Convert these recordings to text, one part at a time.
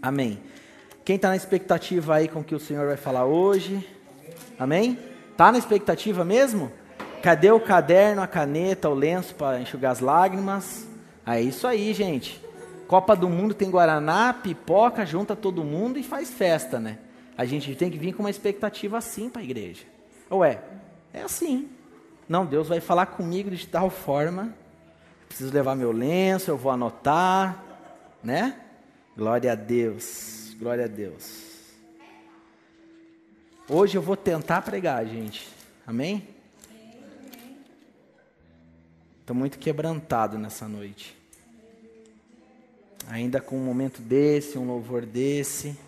Amém. Quem está na expectativa aí com o que o Senhor vai falar hoje? Amém? Está na expectativa mesmo? Cadê o caderno, a caneta, o lenço para enxugar as lágrimas? É isso aí, gente. Copa do Mundo tem guaraná, pipoca, junta todo mundo e faz festa, né? A gente tem que vir com uma expectativa assim para a igreja. Ou é assim. Não, Deus vai falar comigo de tal forma. Preciso levar meu lenço, eu vou anotar, né? Glória a Deus, glória a Deus. Hoje eu vou tentar pregar, gente. Amém? Estou muito quebrantado nessa noite. Ainda com um momento desse, um louvor desse.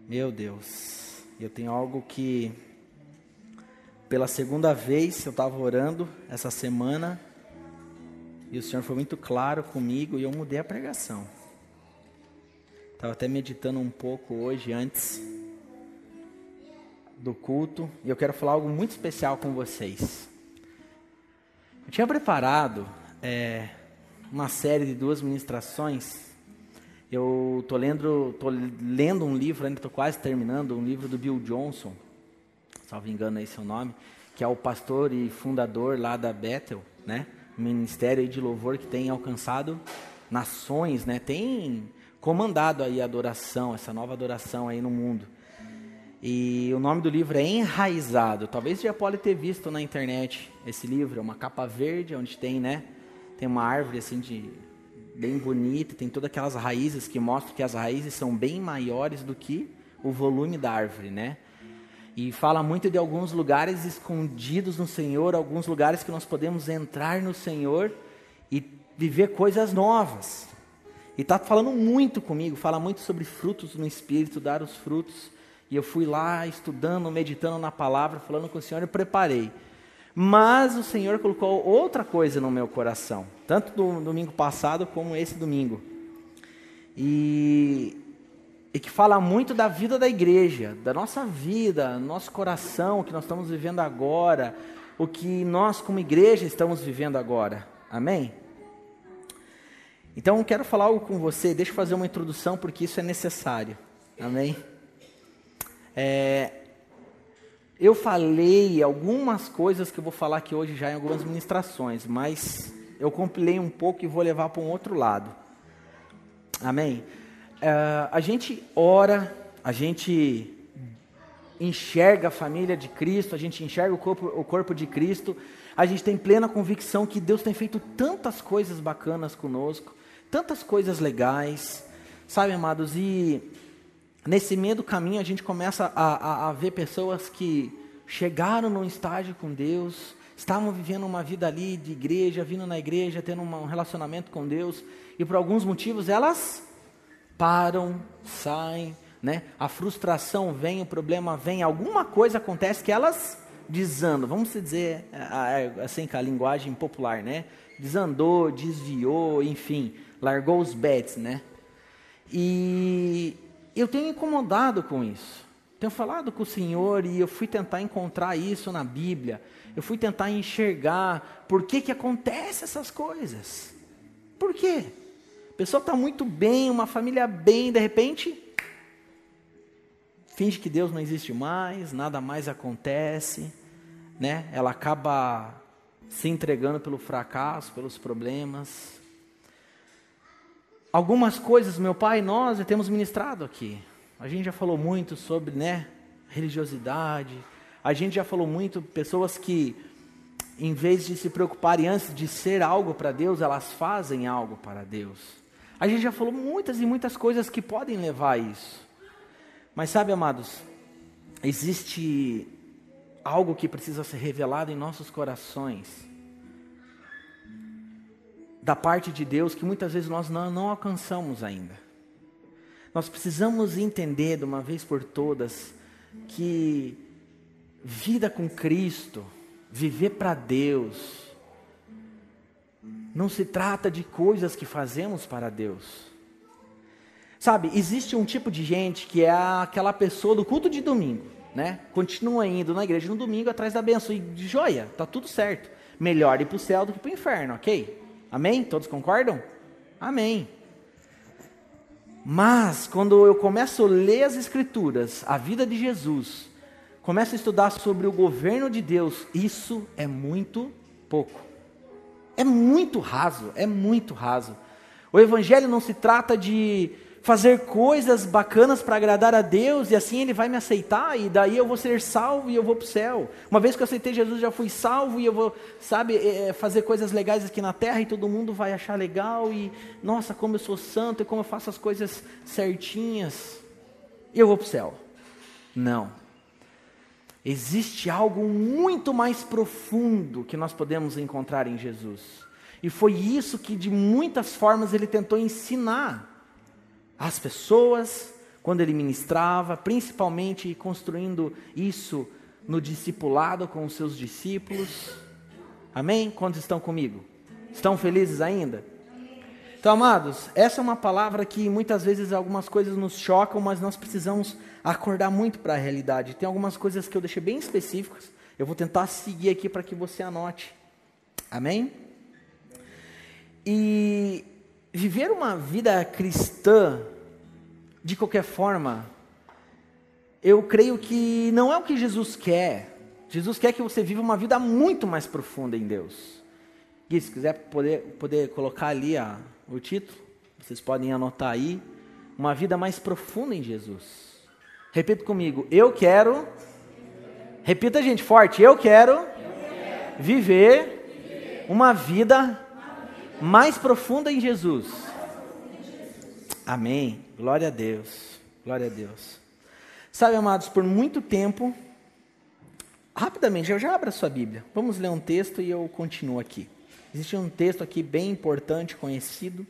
Meu Deus. Eu tenho algo que, pela segunda vez, eu estava orando essa semana. E o Senhor foi muito claro comigo e eu mudei a pregação. Estava até meditando um pouco hoje, antes do culto. E eu quero falar algo muito especial com vocês. Eu tinha preparado uma série de 2 ministrações. Eu estou lendo um livro, ainda estou quase terminando, um livro do Bill Johnson, salvo engano é esse o nome, que é o pastor e fundador lá da Bethel, né? Um ministério de louvor que tem alcançado nações, né? Tem comandado aí a adoração, essa nova adoração aí no mundo. E o nome do livro é Enraizado. Talvez já pode ter visto na internet esse livro. É uma capa verde, onde tem, né? Tem uma árvore assim bem bonita, tem todas aquelas raízes que mostram que as raízes são bem maiores do que o volume da árvore, né? E fala muito de alguns lugares escondidos no Senhor, alguns lugares que nós podemos entrar no Senhor e viver coisas novas. E está falando muito comigo, fala muito sobre frutos no Espírito, dar os frutos. E eu fui lá estudando, meditando na palavra, falando com o Senhor e preparei. Mas o Senhor colocou outra coisa no meu coração, tanto do domingo passado como esse domingo. E que fala muito da vida da igreja, da nossa vida, nosso coração, o que nós estamos vivendo agora, o que nós como igreja estamos vivendo agora. Amém? Então eu quero falar algo com você, deixa eu fazer uma introdução porque isso é necessário. Amém? Eu falei algumas coisas que eu vou falar aqui hoje já em algumas ministrações, mas eu compilei um pouco e vou levar para um outro lado. Amém? A gente ora, a gente enxerga a família de Cristo, a gente enxerga o corpo de Cristo, a gente tem plena convicção que Deus tem feito tantas coisas bacanas conosco, tantas coisas legais, sabe, amados? E nesse meio do caminho a gente começa a ver pessoas que chegaram num estágio com Deus, estavam vivendo uma vida ali de igreja, vindo na igreja, tendo um relacionamento com Deus, e por alguns motivos elas param, saem, né? A frustração vem, o problema vem, alguma coisa acontece que elas desandam, vamos dizer assim com a linguagem popular, né? Desandou, desviou, enfim, largou os bets, né? E eu tenho incomodado com isso, tenho falado com o Senhor e eu fui tentar encontrar isso na Bíblia, eu fui tentar enxergar por que acontecem essas coisas, por quê? A pessoa está muito bem, uma família bem, de repente, finge que Deus não existe mais, nada mais acontece, né? Ela acaba se entregando pelo fracasso, pelos problemas. Algumas coisas, meu pai e nós já temos ministrado aqui. A gente já falou muito sobre, né, religiosidade. A gente já falou muito, pessoas que, em vez de se preocuparem antes de ser algo para Deus, elas fazem algo para Deus. A gente já falou muitas e muitas coisas que podem levar a isso. Mas sabe, amados, existe algo que precisa ser revelado em nossos corações, da parte de Deus, que muitas vezes nós não alcançamos ainda. Nós precisamos entender de uma vez por todas que vida com Cristo, viver para Deus, não se trata de coisas que fazemos para Deus. Sabe, existe um tipo de gente que é aquela pessoa do culto de domingo, né? Continua indo na igreja no domingo atrás da bênção e de joia, tá tudo certo. Melhor ir para o céu do que para o inferno, ok? Amém? Todos concordam? Amém. Mas, quando eu começo a ler as Escrituras, a vida de Jesus, começo a estudar sobre o governo de Deus, isso é muito pouco. É muito raso, é muito raso. O Evangelho não se trata de fazer coisas bacanas para agradar a Deus, e assim Ele vai me aceitar, e daí eu vou ser salvo e eu vou para o céu. Uma vez que eu aceitei Jesus, já fui salvo, e eu vou, fazer coisas legais aqui na terra, e todo mundo vai achar legal, e nossa, como eu sou santo, e como eu faço as coisas certinhas, e eu vou para o céu. Não. Existe algo muito mais profundo que nós podemos encontrar em Jesus. E foi isso que de muitas formas Ele tentou ensinar as pessoas, quando Ele ministrava, principalmente construindo isso no discipulado com os seus discípulos. Amém? Quantos estão comigo? Estão felizes ainda? Então, amados, essa é uma palavra que muitas vezes algumas coisas nos chocam, mas nós precisamos acordar muito para a realidade. Tem algumas coisas que eu deixei bem específicas, eu vou tentar seguir aqui para que você anote. Amém? E viver uma vida cristã, de qualquer forma, eu creio que não é o que Jesus quer. Jesus quer que você viva uma vida muito mais profunda em Deus. Gui, se quiser poder colocar ali o título, vocês podem anotar aí. Uma vida mais profunda em Jesus. Repita comigo, eu quero. Repita, gente, forte. Eu quero viver uma vida mais profunda em Jesus. Amém. Glória a Deus. Glória a Deus. Sabe, amados, por muito tempo, rapidamente, eu já abro a sua Bíblia. Vamos ler um texto e eu continuo aqui. Existe um texto aqui bem importante, conhecido.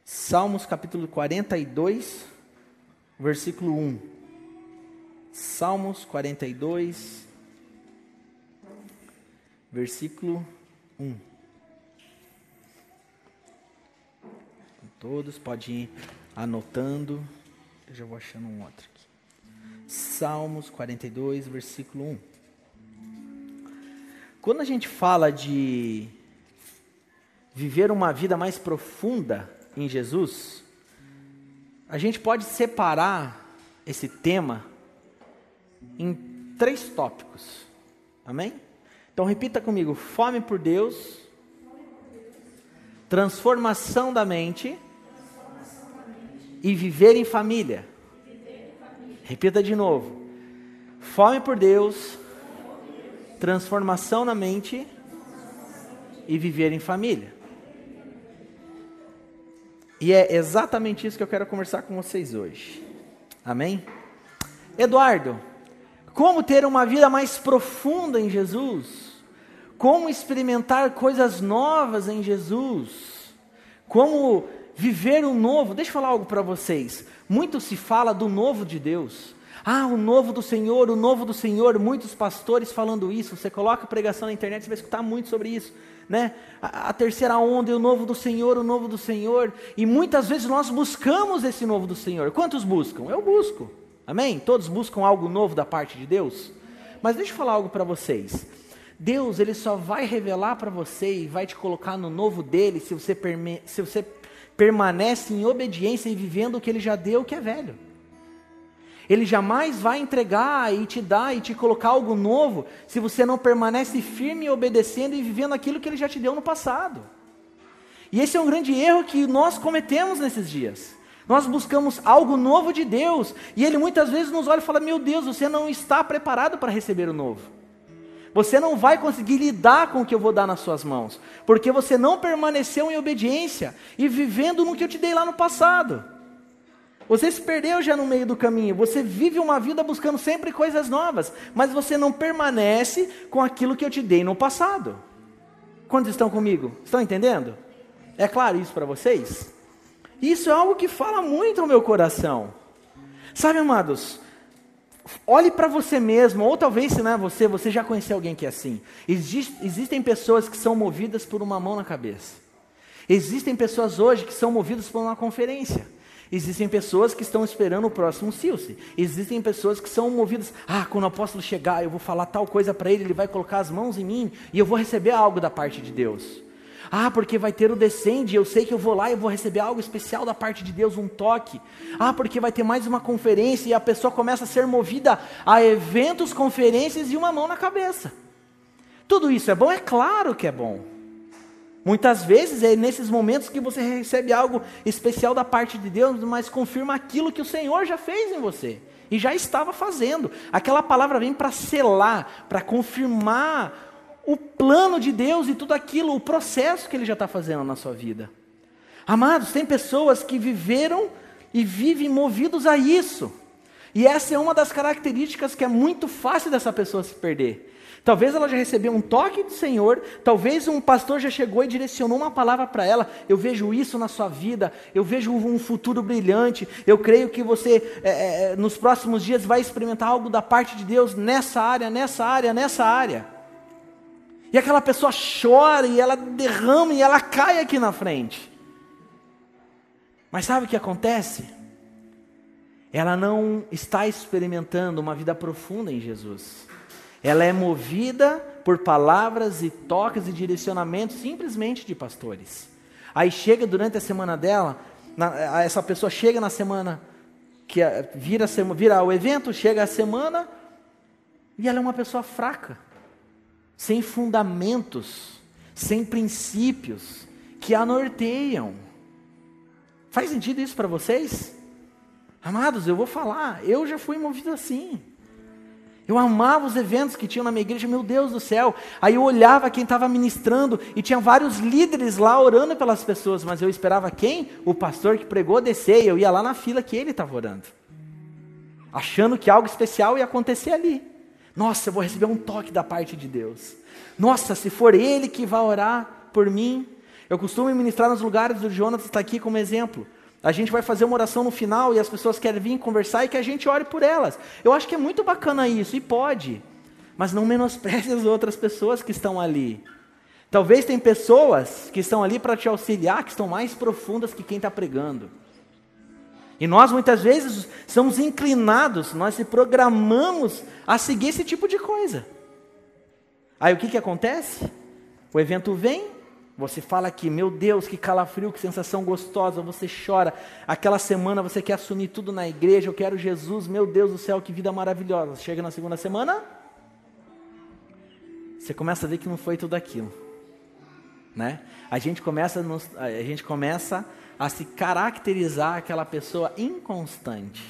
Salmos capítulo 42, versículo 1. Salmos 42, versículo 1. Todos podem ir anotando. Eu já vou achando um outro aqui. Salmos 42, versículo 1. Quando a gente fala de viver uma vida mais profunda em Jesus, a gente pode separar esse tema em 3 tópicos. Amém? Então repita comigo: fome por Deus, transformação da mente e viver em família. Repita de novo: fome por Deus, transformação na mente e viver em família. E é exatamente isso que eu quero conversar com vocês hoje. Amém? Eduardo, como ter uma vida mais profunda em Jesus? Como experimentar coisas novas em Jesus? Como viver o novo? Deixa eu falar algo para vocês. Muito se fala do novo de Deus. O novo do Senhor, o novo do Senhor. Muitos pastores falando isso. Você coloca pregação na internet, você vai escutar muito sobre isso, né? A terceira onda é o novo do Senhor, o novo do Senhor. E muitas vezes nós buscamos esse novo do Senhor. Quantos buscam? Eu busco. Amém? Todos buscam algo novo da parte de Deus? Mas deixa eu falar algo para vocês. Deus, Ele só vai revelar para você e vai te colocar no novo dEle se você permanece em obediência e vivendo o que Ele já deu, que é velho. Ele jamais vai entregar e te dar e te colocar algo novo se você não permanece firme, obedecendo e vivendo aquilo que Ele já te deu no passado. E esse é um grande erro que nós cometemos nesses dias. Nós buscamos algo novo de Deus e Ele muitas vezes nos olha e fala: meu Deus, você não está preparado para receber o novo. Você não vai conseguir lidar com o que eu vou dar nas suas mãos, porque você não permaneceu em obediência e vivendo no que eu te dei lá no passado. Você se perdeu já no meio do caminho, você vive uma vida buscando sempre coisas novas, mas você não permanece com aquilo que eu te dei no passado. Quantos estão comigo? Estão entendendo? É claro isso para vocês? Isso é algo que fala muito ao meu coração. Sabe, amados, olhe para você mesmo, ou talvez se não é você já conheceu alguém que é assim. Existem pessoas que são movidas por uma mão na cabeça. Existem pessoas hoje que são movidas por uma conferência. Existem pessoas que estão esperando o próximo Silce. Existem pessoas que são movidas: quando o apóstolo chegar, eu vou falar tal coisa para ele vai colocar as mãos em mim e eu vou receber algo da parte de Deus. Ah, porque vai ter o Descende, eu sei que eu vou lá e vou receber algo especial da parte de Deus, um toque. Ah, porque vai ter mais uma conferência e a pessoa começa a ser movida a eventos, conferências e uma mão na cabeça. Tudo isso é bom? É claro que é bom. Muitas vezes é nesses momentos que você recebe algo especial da parte de Deus, mas confirma aquilo que o Senhor já fez em você e já estava fazendo. Aquela palavra vem para selar, para confirmar o plano de Deus e tudo aquilo, o processo que Ele já está fazendo na sua vida. Amados, tem pessoas que viveram e vivem movidos a isso. E essa é uma das características que é muito fácil dessa pessoa se perder. Talvez ela já recebeu um toque do Senhor, talvez um pastor já chegou e direcionou uma palavra para ela. Eu vejo isso na sua vida, eu vejo um futuro brilhante, eu creio que você nos próximos dias vai experimentar algo da parte de Deus nessa área, nessa área, nessa área. E aquela pessoa chora e ela derrama e ela cai aqui na frente. Mas sabe o que acontece? Ela não está experimentando uma vida profunda em Jesus. Ela é movida por palavras e toques e direcionamentos simplesmente de pastores. Aí chega durante a semana dela, essa pessoa chega na semana, que vira o evento, chega a semana, e ela é uma pessoa fraca, sem fundamentos, sem princípios, que a norteiam. Faz sentido isso para vocês? Amados, eu vou falar, eu já fui movido assim. Eu amava os eventos que tinham na minha igreja, meu Deus do céu. Aí eu olhava quem estava ministrando e tinha vários líderes lá orando pelas pessoas, mas eu esperava quem? O pastor que pregou descer, e eu ia lá na fila que ele estava orando, achando que algo especial ia acontecer ali. Nossa, eu vou receber um toque da parte de Deus. Nossa, se for Ele que vai orar por mim. Eu costumo ministrar nos lugares, o Jonas está aqui como exemplo. A gente vai fazer uma oração no final e as pessoas querem vir conversar e que a gente ore por elas. Eu acho que é muito bacana isso, e pode. Mas não menospreze as outras pessoas que estão ali. Talvez tem pessoas que estão ali para te auxiliar, que estão mais profundas que quem está pregando. E nós muitas vezes somos inclinados, nós se programamos a seguir esse tipo de coisa. Aí o que acontece? O evento vem, você fala aqui, meu Deus, que calafrio, que sensação gostosa, você chora. Aquela semana você quer assumir tudo na igreja, eu quero Jesus, meu Deus do céu, que vida maravilhosa. Chega na segunda semana, você começa a ver que não foi tudo aquilo, né? A gente começa a se caracterizar aquela pessoa inconstante.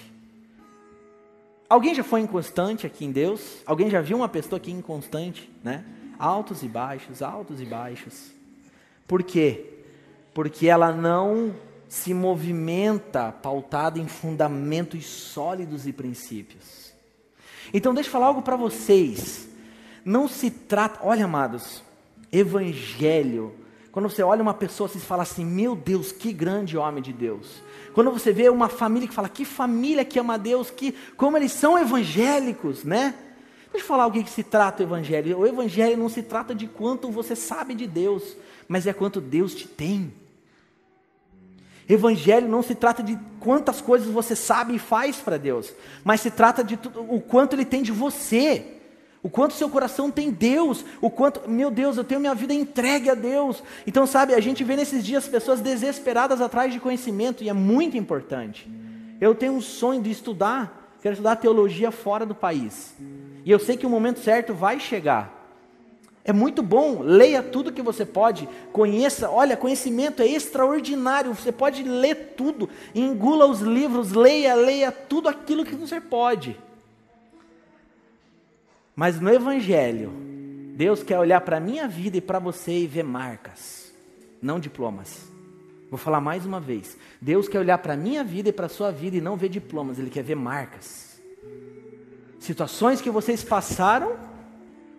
Alguém já foi inconstante aqui em Deus? Alguém já viu uma pessoa aqui inconstante, né? Altos e baixos, altos e baixos. Por quê? Porque ela não se movimenta pautada em fundamentos sólidos e princípios. Então deixa eu falar algo para vocês. Não se trata, olha amados, evangelho, quando você olha uma pessoa, você fala assim, meu Deus, que grande homem de Deus. Quando você vê uma família que fala, que família que ama Deus, como eles são evangélicos, né? Deixa eu falar o que se trata o evangelho. O evangelho não se trata de quanto você sabe de Deus, mas é quanto Deus te tem. Evangelho não se trata de quantas coisas você sabe e faz para Deus, mas se trata de o quanto Ele tem de você. O quanto seu coração tem Deus, o quanto, meu Deus, eu tenho minha vida entregue a Deus. Então sabe, a gente vê nesses dias pessoas desesperadas atrás de conhecimento, e é muito importante. Eu tenho um sonho de estudar, quero estudar teologia fora do país, e eu sei que o momento certo vai chegar. É muito bom, leia tudo que você pode, conheça, olha, conhecimento é extraordinário, você pode ler tudo, engula os livros, leia tudo aquilo que você pode. Mas no evangelho, Deus quer olhar para a minha vida e para você e ver marcas, não diplomas. Vou falar mais uma vez. Deus quer olhar para a minha vida e para a sua vida e não ver diplomas, Ele quer ver marcas. Situações que vocês passaram,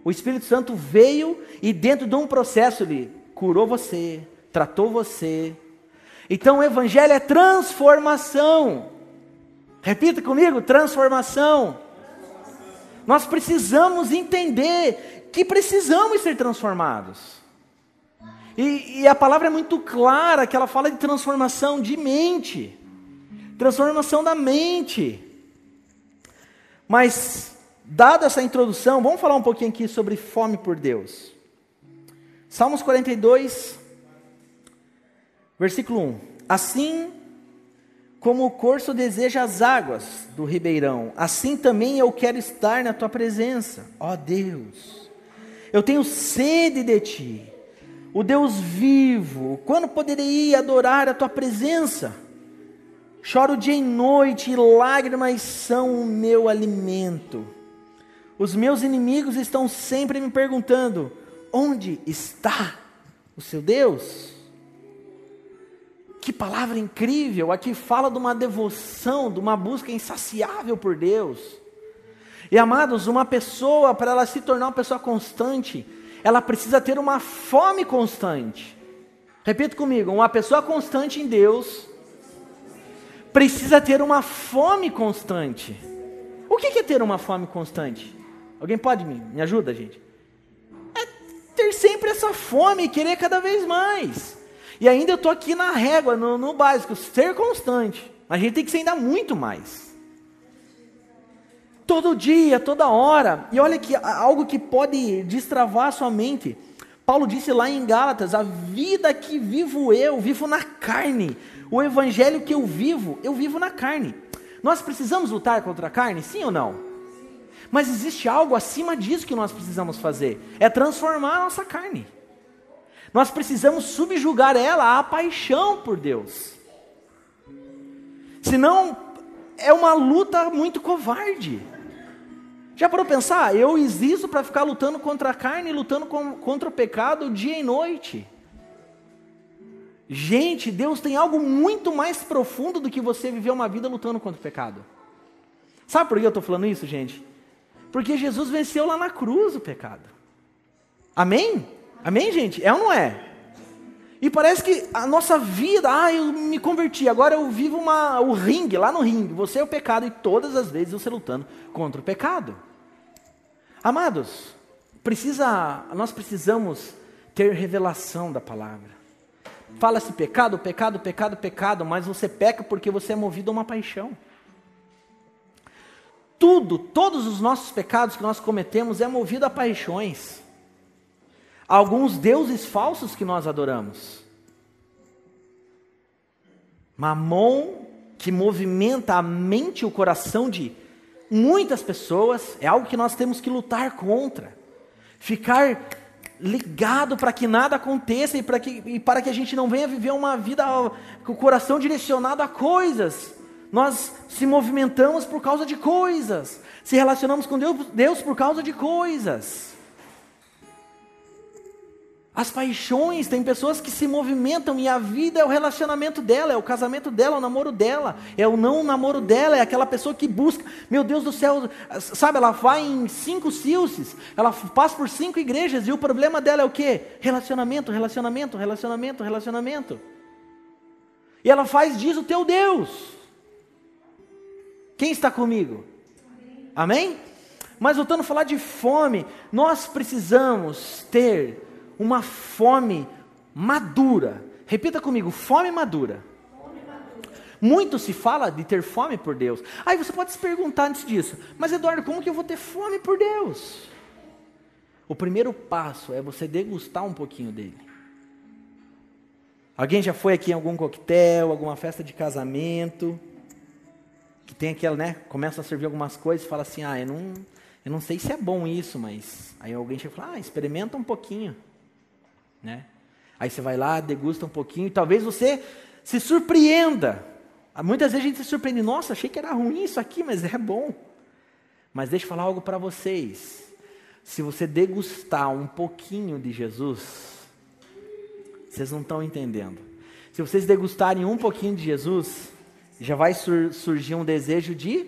o Espírito Santo veio e dentro de um processo Ele curou você, tratou você. Então o evangelho é transformação. Repita comigo, transformação. Nós precisamos entender que precisamos ser transformados. E a palavra é muito clara, que ela fala de transformação de mente. Transformação da mente. Mas, dada essa introdução, vamos falar um pouquinho aqui sobre fome por Deus. Salmos 42, Versículo 1. Assim como o corso deseja as águas do ribeirão, assim também eu quero estar na tua presença, ó Deus. Eu tenho sede de ti, o Deus vivo. Quando poderei adorar a tua presença? Choro dia e noite, e lágrimas são o meu alimento. Os meus inimigos estão sempre me perguntando: onde está o seu Deus? Que palavra incrível! Aqui fala de uma devoção, de uma busca insaciável por Deus. E amados, uma pessoa, para ela se tornar uma pessoa constante, ela precisa ter uma fome constante. Repita comigo: uma pessoa constante em Deus precisa ter uma fome constante. O que é ter uma fome constante? Alguém pode me ajuda, gente? É ter sempre essa fome e querer cada vez mais. E ainda eu estou aqui na régua, no básico, ser constante. A gente tem que ser ainda muito mais. Todo dia, toda hora. E olha que algo que pode destravar a sua mente. Paulo disse lá em Gálatas: a vida que vivo eu, vivo na carne. O evangelho que eu vivo na carne. Nós precisamos lutar contra a carne, sim ou não? Mas existe algo acima disso que nós precisamos fazer. É transformar a nossa carne. Nós precisamos subjugar ela à paixão por Deus. Senão, é uma luta muito covarde. Já parou para pensar? Eu existo para ficar lutando contra a carne, lutando contra o pecado dia e noite. Gente, Deus tem algo muito mais profundo do que você viver uma vida lutando contra o pecado. Sabe por que eu estou falando isso, gente? Porque Jesus venceu lá na cruz o pecado. Amém? Amém, gente? É ou não é? E parece que a nossa vida, eu me converti, agora eu vivo o ringue, lá no ringue, você é o pecado, e todas as vezes você lutando contra o pecado. Amados, nós precisamos ter revelação da palavra. Fala-se pecado, pecado, pecado, pecado, mas você peca porque você é movido a uma paixão. Todos os nossos pecados que nós cometemos é movido a paixões. Alguns deuses falsos que nós adoramos. Mamon, que movimenta a mente e o coração de muitas pessoas, é algo que nós temos que lutar contra. Ficar ligado para que nada aconteça e para que a gente não venha viver uma vida com o coração direcionado a coisas. Nós se movimentamos por causa de coisas. Se relacionamos com Deus por causa de coisas. As paixões, tem pessoas que se movimentam e a vida é o relacionamento dela, é o casamento dela, é o namoro dela, é o não namoro dela, é aquela pessoa que busca, meu Deus do céu, sabe, ela vai em 5 silces, ela passa por 5 igrejas e o problema dela é o quê? Relacionamento, relacionamento, relacionamento, relacionamento. E ela faz disso o teu Deus. Quem está comigo? Amém? Mas voltando a falar de fome, nós precisamos ter uma fome madura. Repita comigo: fome madura. Muito se fala de ter fome por Deus. Aí você pode se perguntar antes disso: mas Eduardo, como que eu vou ter fome por Deus? O primeiro passo é você degustar um pouquinho dele. Alguém já foi aqui em algum coquetel, alguma festa de casamento, que tem aquela, né, começa a servir algumas coisas e fala assim: eu não sei se é bom isso, mas aí alguém chega e fala: experimenta um pouquinho. Né? Aí você vai lá, degusta um pouquinho, e talvez você se surpreenda. Muitas vezes a gente se surpreende: nossa, achei que era ruim isso aqui, mas é bom. Mas deixa eu falar algo para vocês: se você degustar um pouquinho de Jesus, vocês não estão entendendo. Se vocês degustarem um pouquinho de Jesus, já vai surgir um desejo de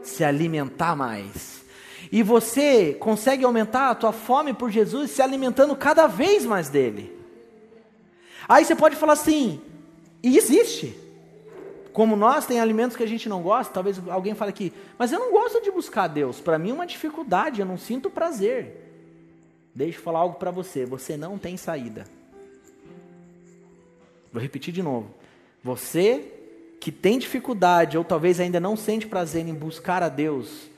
se alimentar mais. E você consegue aumentar a tua fome por Jesus se alimentando cada vez mais dele. Aí você pode falar assim: e existe. Como nós, tem alimentos que a gente não gosta. Talvez alguém fale aqui: mas eu não gosto de buscar Deus. Para mim é uma dificuldade, eu não sinto prazer. Deixa eu falar algo para você: você não tem saída. Vou repetir de novo. Você que tem dificuldade, ou talvez ainda não sente prazer em buscar a Deus,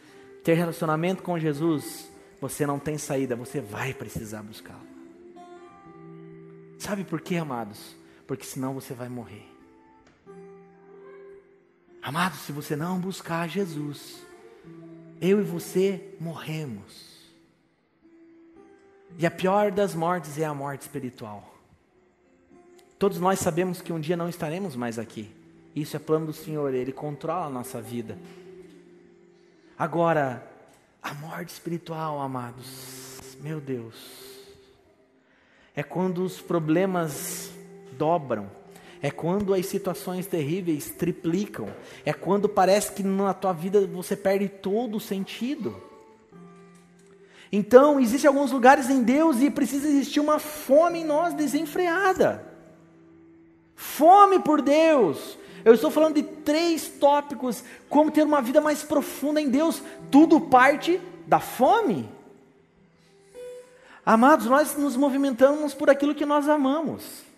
ter relacionamento com Jesus, você não tem saída, você vai precisar buscá-lo. Sabe por quê, amados? porque senão você vai morrer. Amado, se você não buscar Jesus, eu e você morremos. E a pior das mortes é a morte espiritual. Todos nós sabemos que um dia não estaremos mais aqui. Isso é plano do Senhor, Ele controla a nossa vida. Agora, a morte espiritual, amados, meu Deus, é quando os problemas dobram, é quando as situações terríveis triplicam, é quando parece que na tua vida você perde todo o sentido. Então, existem alguns lugares em Deus e precisa existir uma fome em nós desenfreada. Fome por Deus. Eu estou falando de 3 tópicos, como ter uma vida mais profunda em Deus. Tudo parte da fome. Amados, nós nos movimentamos por aquilo que nós amamos.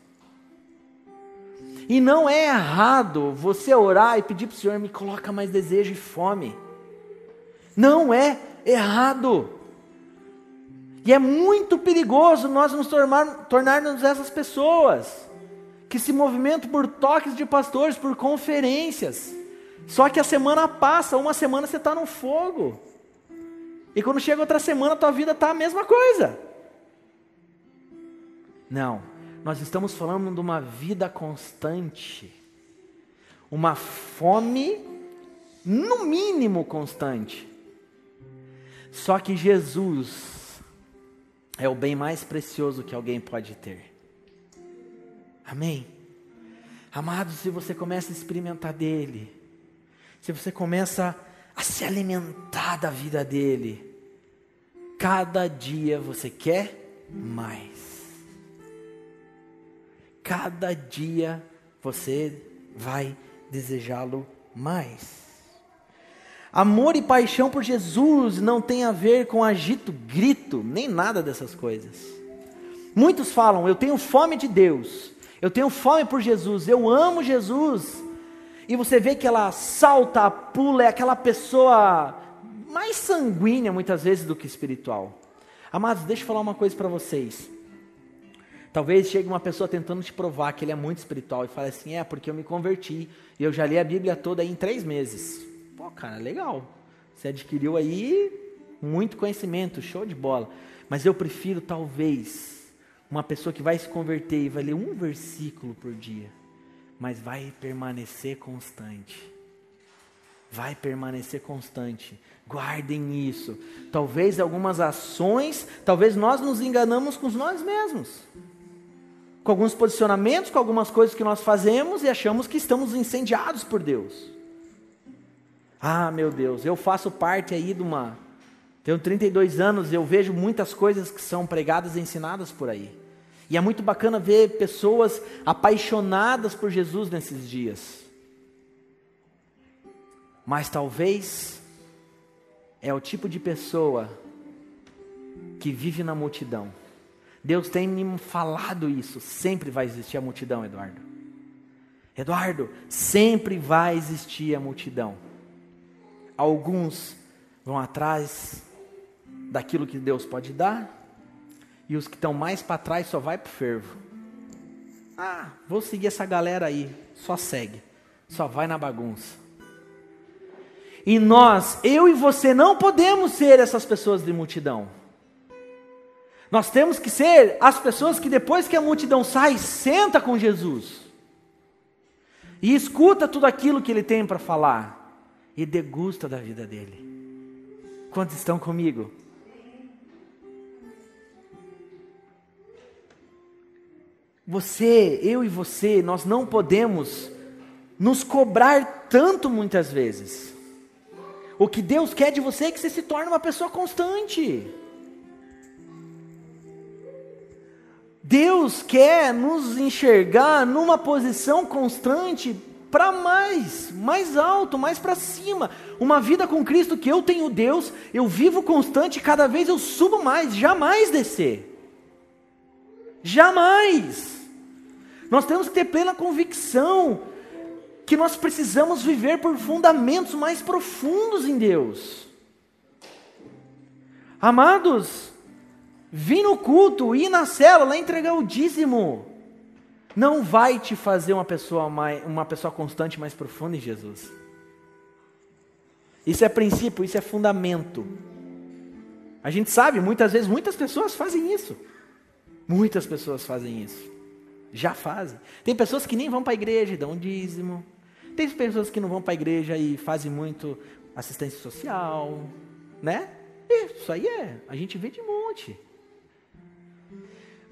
E não é errado você orar e pedir para o Senhor, me coloca mais desejo e fome. Não é errado. E é muito perigoso nós nos tornarmos essas pessoas que se movimentam por toques de pastores, por conferências. Só que a semana passa, uma semana você está no fogo. E quando chega outra semana, a tua vida está a mesma coisa. Não, nós estamos falando de uma vida constante. Uma fome, no mínimo, constante. Só que Jesus é o bem mais precioso que alguém pode ter. Amém? Amados, se você começa a experimentar dele, se você começa a se alimentar da vida dele, cada dia você quer mais. Cada dia você vai desejá-lo mais. Amor e paixão por Jesus não tem a ver com agito, grito, nem nada dessas coisas. Muitos falam, eu tenho fome de Deus, eu tenho fome por Jesus, eu amo Jesus. E você vê que ela salta, pula, é aquela pessoa mais sanguínea muitas vezes do que espiritual. Amados, deixa eu falar uma coisa para vocês. Talvez chegue uma pessoa tentando te provar que ele é muito espiritual e fale assim, porque eu me converti e eu já li a Bíblia toda aí em 3 meses. Pô, cara, legal. Você adquiriu aí muito conhecimento, show de bola. Mas eu prefiro talvez uma pessoa que vai se converter e vai ler um versículo por dia, mas vai permanecer constante. Vai permanecer constante. Guardem isso. Talvez algumas ações, talvez nós nos enganamos com nós mesmos. Com alguns posicionamentos, com algumas coisas que nós fazemos e achamos que estamos incendiados por Deus. Ah, meu Deus, eu faço parte aí tenho 32 anos, eu vejo muitas coisas que são pregadas e ensinadas por aí. E é muito bacana ver pessoas apaixonadas por Jesus nesses dias. Mas talvez é o tipo de pessoa que vive na multidão. Deus tem me falado isso, sempre vai existir a multidão, Eduardo. Eduardo, sempre vai existir a multidão. Alguns vão atrás daquilo que Deus pode dar, e os que estão mais para trás só vai para o fervo. Vou seguir essa galera aí, só segue, só vai na bagunça. E nós, eu e você, não podemos ser essas pessoas de multidão. Nós temos que ser as pessoas que depois que a multidão sai, senta com Jesus. E escuta tudo aquilo que Ele tem para falar. E degusta da vida dele. Quantos estão comigo? Eu e você, nós não podemos nos cobrar tanto muitas vezes. O que Deus quer de você é que você se torne uma pessoa constante. Deus quer nos enxergar numa posição constante para mais alto, mais para cima. Uma vida com Cristo que eu tenho Deus, eu vivo constante, cada vez eu subo mais, jamais descer. Jamais. Nós temos que ter plena convicção que nós precisamos viver por fundamentos mais profundos em Deus. Amados, vir no culto, ir na célula, entregar o dízimo, não vai te fazer uma pessoa constante, mais profunda em Jesus. Isso é princípio, isso é fundamento. A gente sabe, muitas vezes, muitas pessoas fazem isso. Muitas pessoas fazem isso. Já fazem. Tem pessoas que nem vão para a igreja e dão um dízimo. Tem pessoas que não vão para a igreja e fazem muito assistência social, né? Isso aí a gente vê de monte.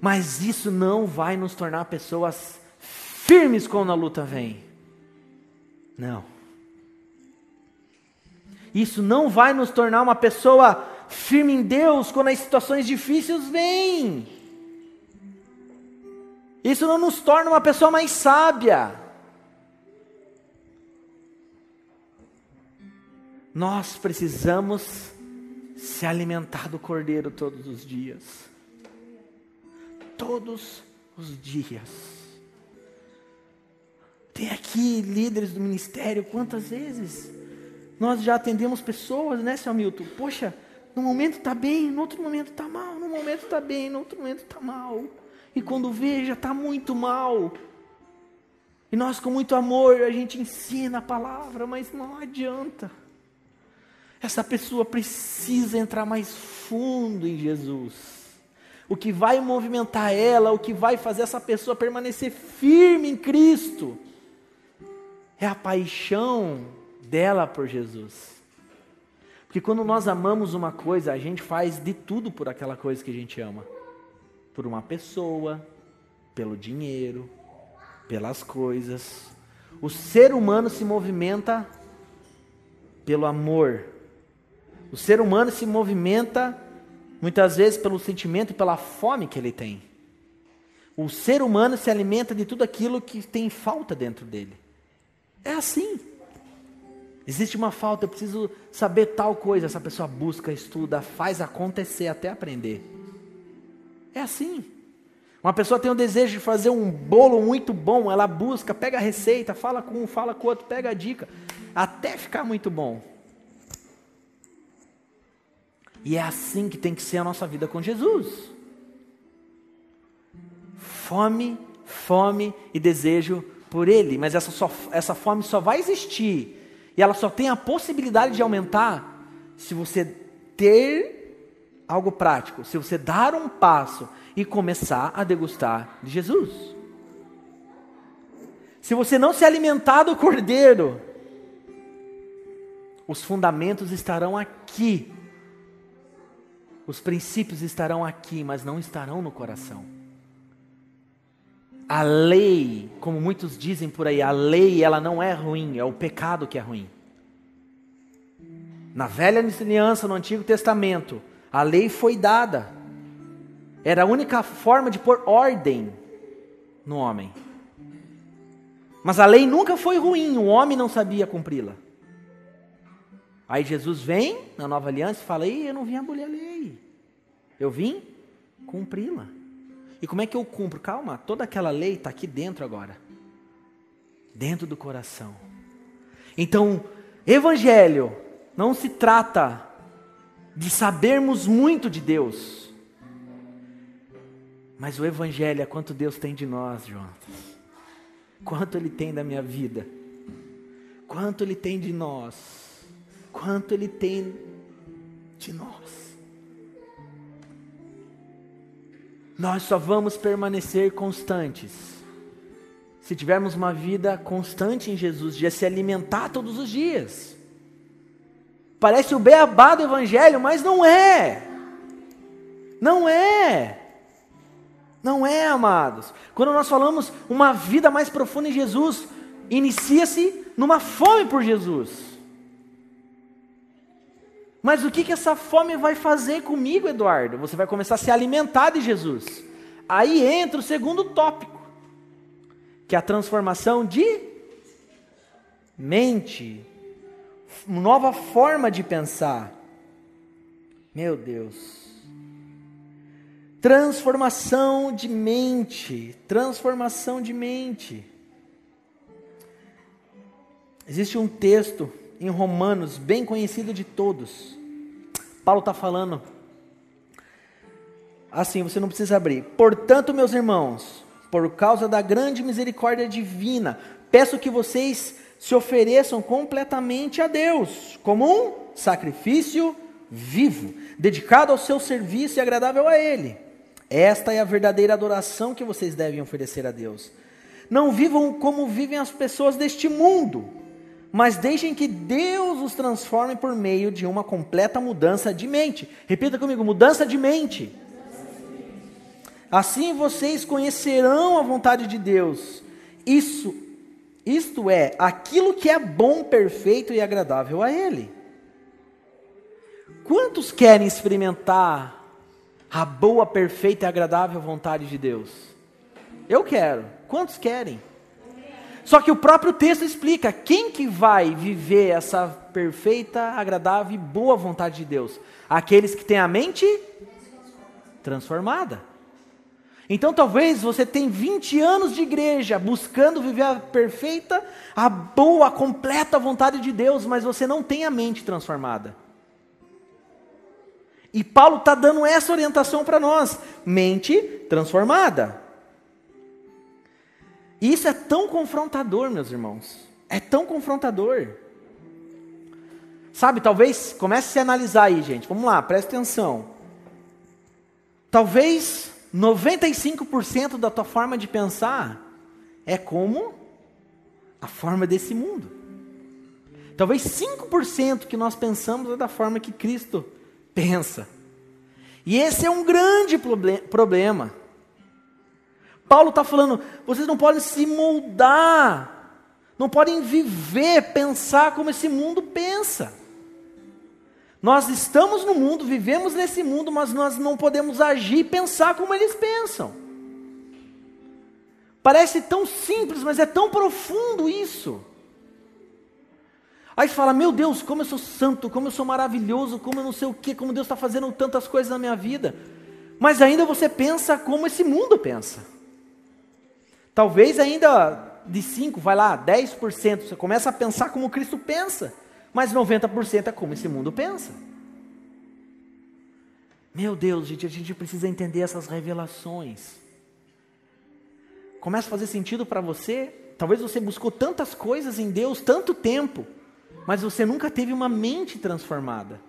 Mas isso não vai nos tornar pessoas firmes quando a luta vem. Não. Isso não vai nos tornar uma pessoa firme em Deus quando as situações difíceis vêm. Isso não nos torna uma pessoa mais sábia. Nós precisamos se alimentar do Cordeiro todos os dias. Todos os dias. Tem aqui líderes do ministério, quantas vezes nós já atendemos pessoas, né, seu Milton? Poxa, no momento está bem, no outro momento está mal, no momento está bem, no outro momento está mal. E quando vê, já está muito mal. E nós com muito amor, a gente ensina a palavra, mas não adianta. Essa pessoa precisa entrar mais fundo em Jesus. O que vai movimentar ela, o que vai fazer essa pessoa permanecer firme em Cristo, é a paixão dela por Jesus. Porque quando nós amamos uma coisa, a gente faz de tudo por aquela coisa que a gente ama. Por uma pessoa, pelo dinheiro, pelas coisas. O ser humano se movimenta pelo amor. O ser humano se movimenta muitas vezes pelo sentimento e pela fome que ele tem. O ser humano se alimenta de tudo aquilo que tem falta dentro dele. É assim. Existe uma falta, eu preciso saber tal coisa. Essa pessoa busca, estuda, faz acontecer até aprender. É assim. Uma pessoa tem o desejo de fazer um bolo muito bom, ela busca, pega a receita, fala com um, fala com o outro, pega a dica, até ficar muito bom. E é assim que tem que ser a nossa vida com Jesus. Fome, fome e desejo por Ele. Mas essa fome só vai existir, e ela só tem a possibilidade de aumentar, se você ter algo prático, se você dar um passo e começar a degustar de Jesus. Se você não se alimentar do Cordeiro, os fundamentos estarão aqui. Os princípios estarão aqui, mas não estarão no coração. A lei, como muitos dizem por aí, a lei ela não é ruim, é o pecado que é ruim. Na velha aliança, no Antigo Testamento, a lei foi dada. Era a única forma de pôr ordem no homem. Mas a lei nunca foi ruim, o homem não sabia cumpri-la. Aí Jesus vem na nova aliança e fala: eu não vim abolir a lei, eu vim cumpri-la. E como é que eu cumpro? Calma, toda aquela lei está aqui dentro agora, dentro do coração. Então, evangelho não se trata de sabermos muito de Deus, mas o evangelho é quanto Deus tem de nós, Jonas. Quanto Ele tem da minha vida, quanto Ele tem de nós. Quanto Ele tem de nós. Nós só vamos permanecer constantes se tivermos uma vida constante em Jesus, de se alimentar todos os dias. Parece o beabá do evangelho, mas não é. Não é. Não é, amados. Quando nós falamos uma vida mais profunda em Jesus, inicia-se numa fome por Jesus. Mas o que essa fome vai fazer comigo, Eduardo? Você vai começar a se alimentar de Jesus. Aí entra o segundo tópico, que é a transformação de mente. Nova forma de pensar. Meu Deus. Transformação de mente. Transformação de mente. Existe um texto em Romanos, bem conhecido de todos. Paulo está falando assim, você não precisa abrir. Portanto, meus irmãos, por causa da grande misericórdia divina, peço que vocês se ofereçam completamente a Deus, como um sacrifício vivo, dedicado ao seu serviço e agradável a Ele. Esta é a verdadeira adoração que vocês devem oferecer a Deus. Não vivam como vivem as pessoas deste mundo, mas deixem que Deus os transforme por meio de uma completa mudança de mente. Repita comigo, mudança de mente. Assim vocês conhecerão a vontade de Deus. Isto é, aquilo que é bom, perfeito e agradável a Ele. Quantos querem experimentar a boa, perfeita e agradável vontade de Deus? Eu quero. Quantos querem? Só que o próprio texto explica, quem que vai viver essa perfeita, agradável e boa vontade de Deus? Aqueles que têm a mente transformada. Então talvez você tenha 20 anos de igreja, buscando viver a perfeita, a boa, a completa vontade de Deus, mas você não tem a mente transformada. E Paulo está dando essa orientação para nós, mente transformada. E isso é tão confrontador, meus irmãos, é tão confrontador. Sabe, talvez, comece a se analisar aí, gente, vamos lá, presta atenção. Talvez 95% da tua forma de pensar é como a forma desse mundo. Talvez 5% que nós pensamos é da forma que Cristo pensa. E esse é um grande problema. Paulo está falando, vocês não podem se moldar, não podem viver, pensar como esse mundo pensa. Nós estamos no mundo, vivemos nesse mundo, mas nós não podemos agir e pensar como eles pensam. Parece tão simples, mas é tão profundo isso. Aí você fala, meu Deus, como eu sou santo, como eu sou maravilhoso, como eu não sei o que, como Deus está fazendo tantas coisas na minha vida. Mas ainda você pensa como esse mundo pensa. Talvez ainda de 5, vai lá, 10%, você começa a pensar como Cristo pensa. Mas 90% é como esse mundo pensa. Meu Deus, gente, a gente precisa entender essas revelações. Começa a fazer sentido para você? Talvez você buscou tantas coisas em Deus, tanto tempo, mas você nunca teve uma mente transformada.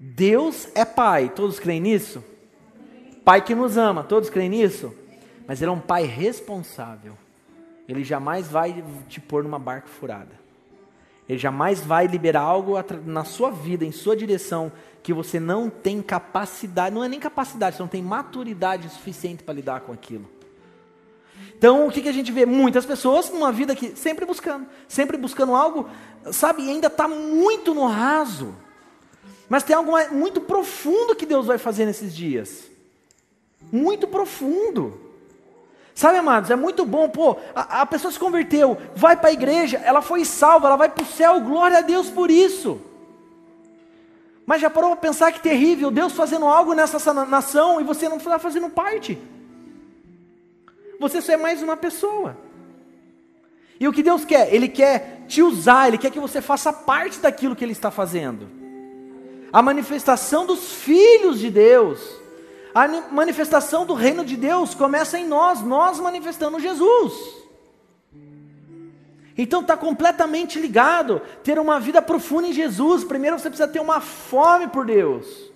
Deus é Pai, todos creem nisso? Pai que nos ama, todos creem nisso? Mas Ele é um Pai responsável. Ele jamais vai te pôr numa barca furada. Ele jamais vai liberar algo na sua vida, em sua direção, que você não tem capacidade, não é nem capacidade, você não tem maturidade suficiente para lidar com aquilo. Então, o que a gente vê? Muitas pessoas numa vida que sempre buscando algo, sabe, e ainda está muito no raso. Mas tem algo muito profundo que Deus vai fazer nesses dias. Muito profundo. Sabe, amados, é muito bom, a pessoa se converteu, vai para a igreja, ela foi salva, ela vai para o céu, glória a Deus por isso. Mas já parou para pensar que terrível, Deus fazendo algo nessa nação e você não está fazendo parte. Você só é mais uma pessoa. E o que Deus quer? Ele quer te usar, Ele quer que você faça parte daquilo que Ele está fazendo. A manifestação dos filhos de Deus, a manifestação do reino de Deus começa em nós manifestando Jesus. Então está completamente ligado, ter uma vida profunda em Jesus. Primeiro você precisa ter uma fome por Deus.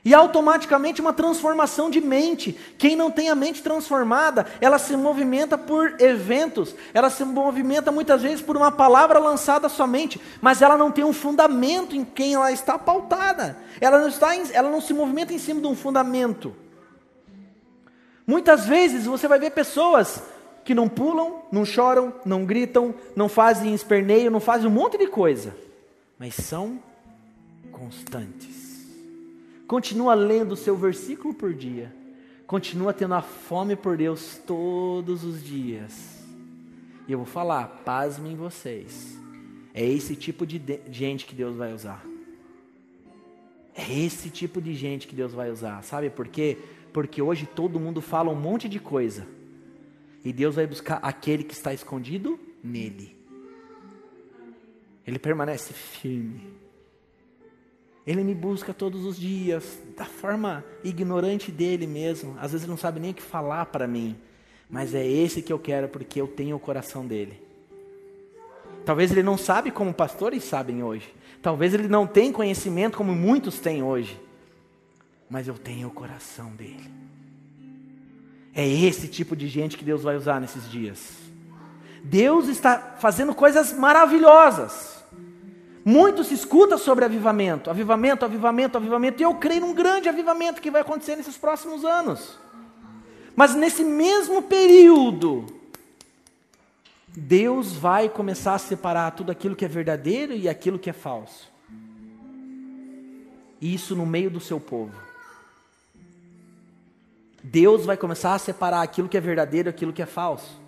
E automaticamente uma transformação de mente. Quem não tem a mente transformada, ela se movimenta por eventos, ela se movimenta muitas vezes por uma palavra lançada somente, mas ela não tem um fundamento em quem ela está pautada. Ela não se movimenta em cima de um fundamento. Muitas vezes você vai ver pessoas que não pulam, não choram, não gritam, não fazem esperneio, não fazem um monte de coisa, mas são constantes. Continua lendo o seu versículo por dia. Continua tendo a fome por Deus todos os dias. E eu vou falar, pasmem vocês. É esse tipo de gente que Deus vai usar. É esse tipo de gente que Deus vai usar. Sabe por quê? Porque hoje todo mundo fala um monte de coisa. E Deus vai buscar aquele que está escondido nele. Ele permanece firme. Ele me busca todos os dias, da forma ignorante dele mesmo. Às vezes ele não sabe nem o que falar para mim. Mas é esse que eu quero, porque eu tenho o coração dele. Talvez ele não sabe como pastores sabem hoje. Talvez ele não tenha conhecimento como muitos têm hoje. Mas eu tenho o coração dele. É esse tipo de gente que Deus vai usar nesses dias. Deus está fazendo coisas maravilhosas. Muito se escuta sobre avivamento, avivamento, avivamento, avivamento, e eu creio num grande avivamento que vai acontecer nesses próximos anos. Mas nesse mesmo período, Deus vai começar a separar tudo aquilo que é verdadeiro e aquilo que é falso. E isso no meio do seu povo. Deus vai começar a separar aquilo que é verdadeiro e aquilo que é falso.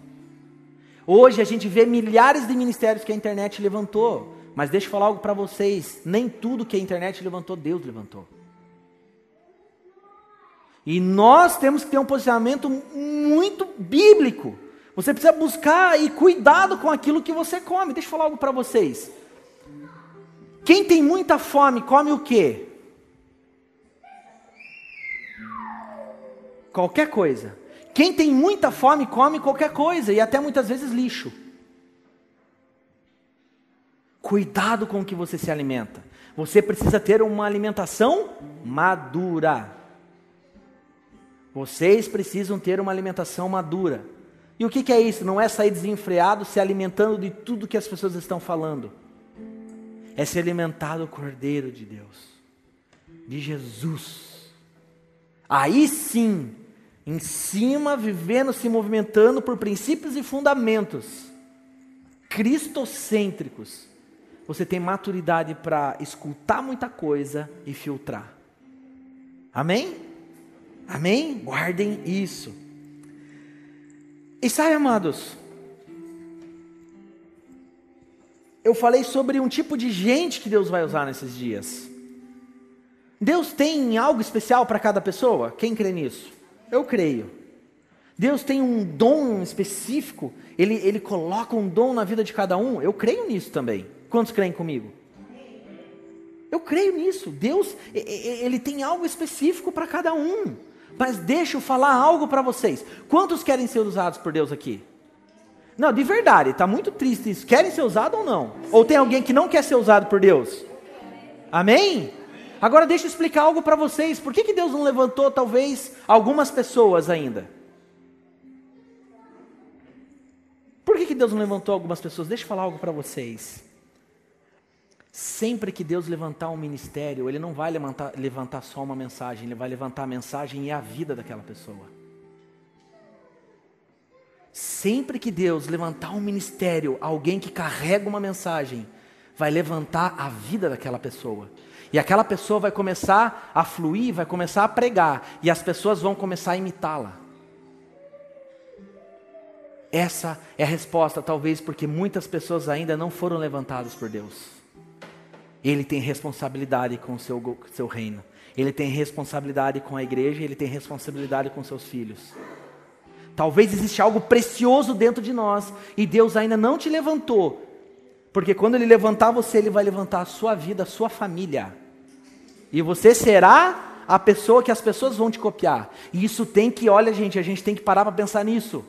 Hoje a gente vê milhares de ministérios que a internet levantou. Mas deixa eu falar algo para vocês, nem tudo que a internet levantou, Deus levantou. E nós temos que ter um posicionamento muito bíblico. Você precisa buscar e cuidado com aquilo que você come. Deixa eu falar algo para vocês. Quem tem muita fome, come o quê? Qualquer coisa. Quem tem muita fome, come qualquer coisa, e até muitas vezes lixo. Cuidado com o que você se alimenta. Você precisa ter uma alimentação madura. Vocês precisam ter uma alimentação madura. E o que é isso? Não é sair desenfreado se alimentando de tudo que as pessoas estão falando. É se alimentar do Cordeiro de Deus, de Jesus. Aí sim, em cima, vivendo, se movimentando por princípios e fundamentos cristocêntricos, você tem maturidade para escutar muita coisa e filtrar. Amém? Amém? Guardem isso. E sabe, amados, eu falei sobre um tipo de gente que Deus vai usar nesses dias. Deus tem algo especial para cada pessoa? Quem crê nisso? Eu creio. Deus tem um dom específico, Ele coloca um dom na vida de cada um? Eu creio nisso também. Quantos creem comigo? Eu creio nisso. Deus, Ele tem algo específico para cada um. Mas deixa eu falar algo para vocês. Quantos querem ser usados por Deus aqui? Não, de verdade, está muito triste isso. Querem ser usados ou não? Ou tem alguém que não quer ser usado por Deus? Amém? Agora deixa eu explicar algo para vocês. Por que Deus não levantou talvez algumas pessoas ainda? Por que Deus não levantou algumas pessoas? Deixa eu falar algo para vocês. Sempre que Deus levantar um ministério, Ele não vai levantar só uma mensagem, Ele vai levantar a mensagem e a vida daquela pessoa. Sempre que Deus levantar um ministério, alguém que carrega uma mensagem, vai levantar a vida daquela pessoa. E aquela pessoa vai começar a fluir, vai começar a pregar, e as pessoas vão começar a imitá-la. Essa é a resposta, talvez porque muitas pessoas ainda não foram levantadas por Deus. Ele tem responsabilidade com o seu reino. Ele tem responsabilidade com a igreja, Ele tem responsabilidade com seus filhos. Talvez exista algo precioso dentro de nós, e Deus ainda não te levantou. Porque quando Ele levantar você, Ele vai levantar a sua vida, a sua família. E você será a pessoa que as pessoas vão te copiar. E isso tem que, olha gente, a gente tem que parar para pensar nisso.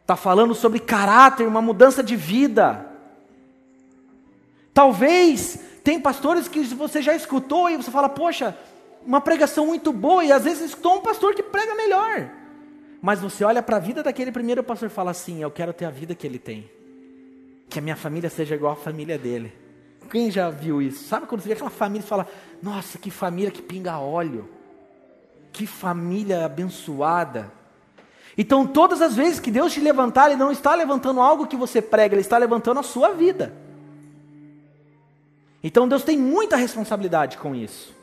Está falando sobre caráter, uma mudança de vida. Talvez, tem pastores que você já escutou e você fala, poxa, uma pregação muito boa, e às vezes escutou um pastor que prega melhor. Mas você olha para a vida daquele primeiro pastor e fala assim, eu quero ter a vida que ele tem. Que a minha família seja igual à família dele. Quem já viu isso? Sabe quando você vê aquela família e fala, nossa, que família que pinga óleo. Que família abençoada. Então todas as vezes que Deus te levantar, Ele não está levantando algo que você prega, Ele está levantando a sua vida. Então Deus tem muita responsabilidade com isso.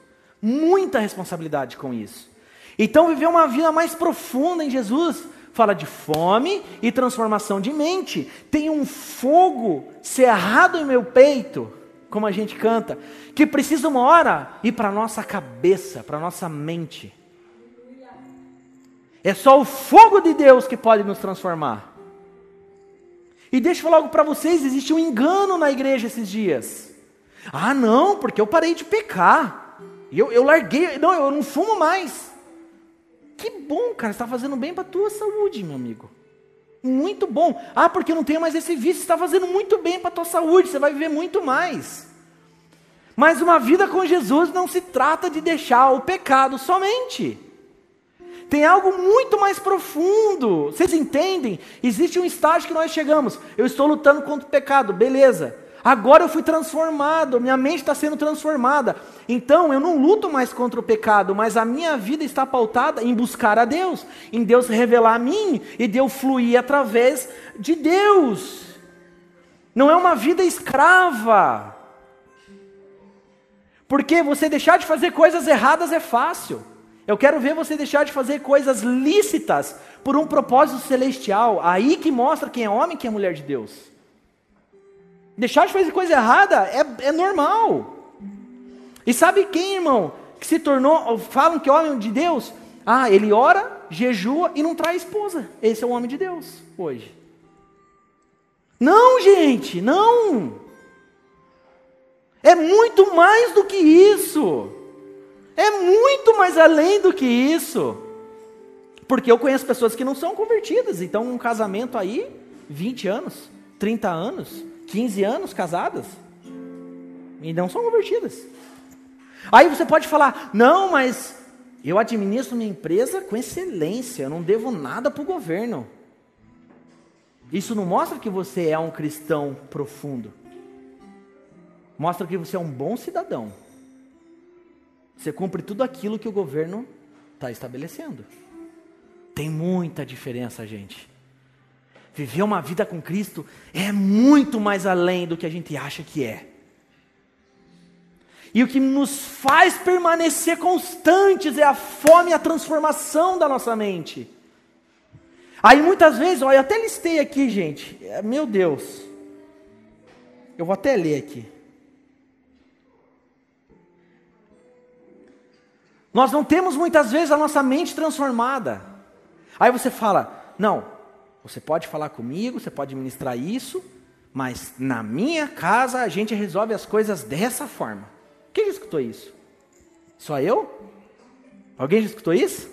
Muita responsabilidade com isso. Então viver uma vida mais profunda em Jesus, fala de fome e transformação de mente. Tem um fogo cerrado em meu peito, como a gente canta, que precisa uma hora ir para a nossa cabeça, para a nossa mente. É só o fogo de Deus que pode nos transformar. E deixa eu falar algo para vocês, existe um engano na igreja esses dias. Ah, não, porque eu parei de pecar. Eu larguei, não, eu não fumo mais. Que bom, cara, você está fazendo bem para a tua saúde, meu amigo. Muito bom. Ah, porque eu não tenho mais esse vício, você está fazendo muito bem para a tua saúde, você vai viver muito mais. Mas uma vida com Jesus não se trata de deixar o pecado somente. Tem algo muito mais profundo. Vocês entendem? Existe um estágio que nós chegamos. Eu estou lutando contra o pecado, beleza. Agora eu fui transformado, minha mente está sendo transformada. Então eu não luto mais contra o pecado, mas a minha vida está pautada em buscar a Deus, em Deus revelar a mim e de eu fluir através de Deus. Não é uma vida escrava. Porque você deixar de fazer coisas erradas é fácil. Eu quero ver você deixar de fazer coisas lícitas por um propósito celestial. Aí que mostra quem é homem e quem é mulher de Deus. Deixar de fazer coisa errada é normal. E sabe quem, irmão, que se tornou, falam que é homem de Deus? Ah, ele ora, jejua e não traz esposa. Esse é o homem de Deus hoje. Não, gente, não. É muito mais do que isso. É muito mais além do que isso. Porque eu conheço pessoas que não são convertidas. Então um casamento aí, 20 anos, 30 anos, 15 anos casadas, e não são convertidas. Aí você pode falar, não, mas eu administro minha empresa com excelência, eu não devo nada para o governo. Isso não mostra que você é um cristão profundo. Mostra que você é um bom cidadão. Você cumpre tudo aquilo que o governo está estabelecendo. Tem muita diferença, gente. Viver uma vida com Cristo é muito mais além do que a gente acha que é. E o que nos faz permanecer constantes é a fome e a transformação da nossa mente. Aí muitas vezes, olha, eu até listei aqui, gente. Meu Deus. Eu vou até ler aqui. Nós não temos muitas vezes a nossa mente transformada. Aí você fala, não, você pode falar comigo, você pode ministrar isso, mas na minha casa a gente resolve as coisas dessa forma. Quem já escutou isso? Só eu? Alguém já escutou isso?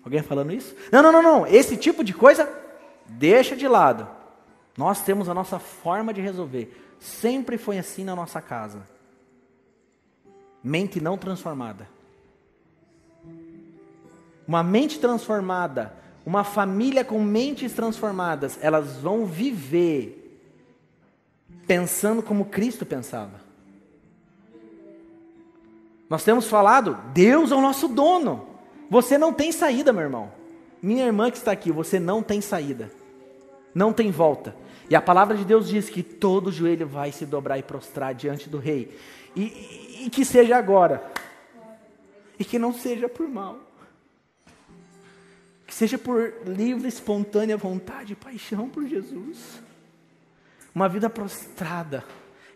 Alguém falando isso? Não, esse tipo de coisa, deixa de lado. Nós temos a nossa forma de resolver. Sempre foi assim na nossa casa. Mente não transformada. Uma mente transformada, uma família com mentes transformadas, elas vão viver pensando como Cristo pensava. Nós temos falado, Deus é o nosso dono. Você não tem saída, meu irmão. Minha irmã que está aqui, você não tem saída. Não tem volta. E a palavra de Deus diz que todo joelho vai se dobrar e prostrar diante do Rei. E que seja agora. E que não seja por mal. Que seja por livre, espontânea vontade e paixão por Jesus. Uma vida prostrada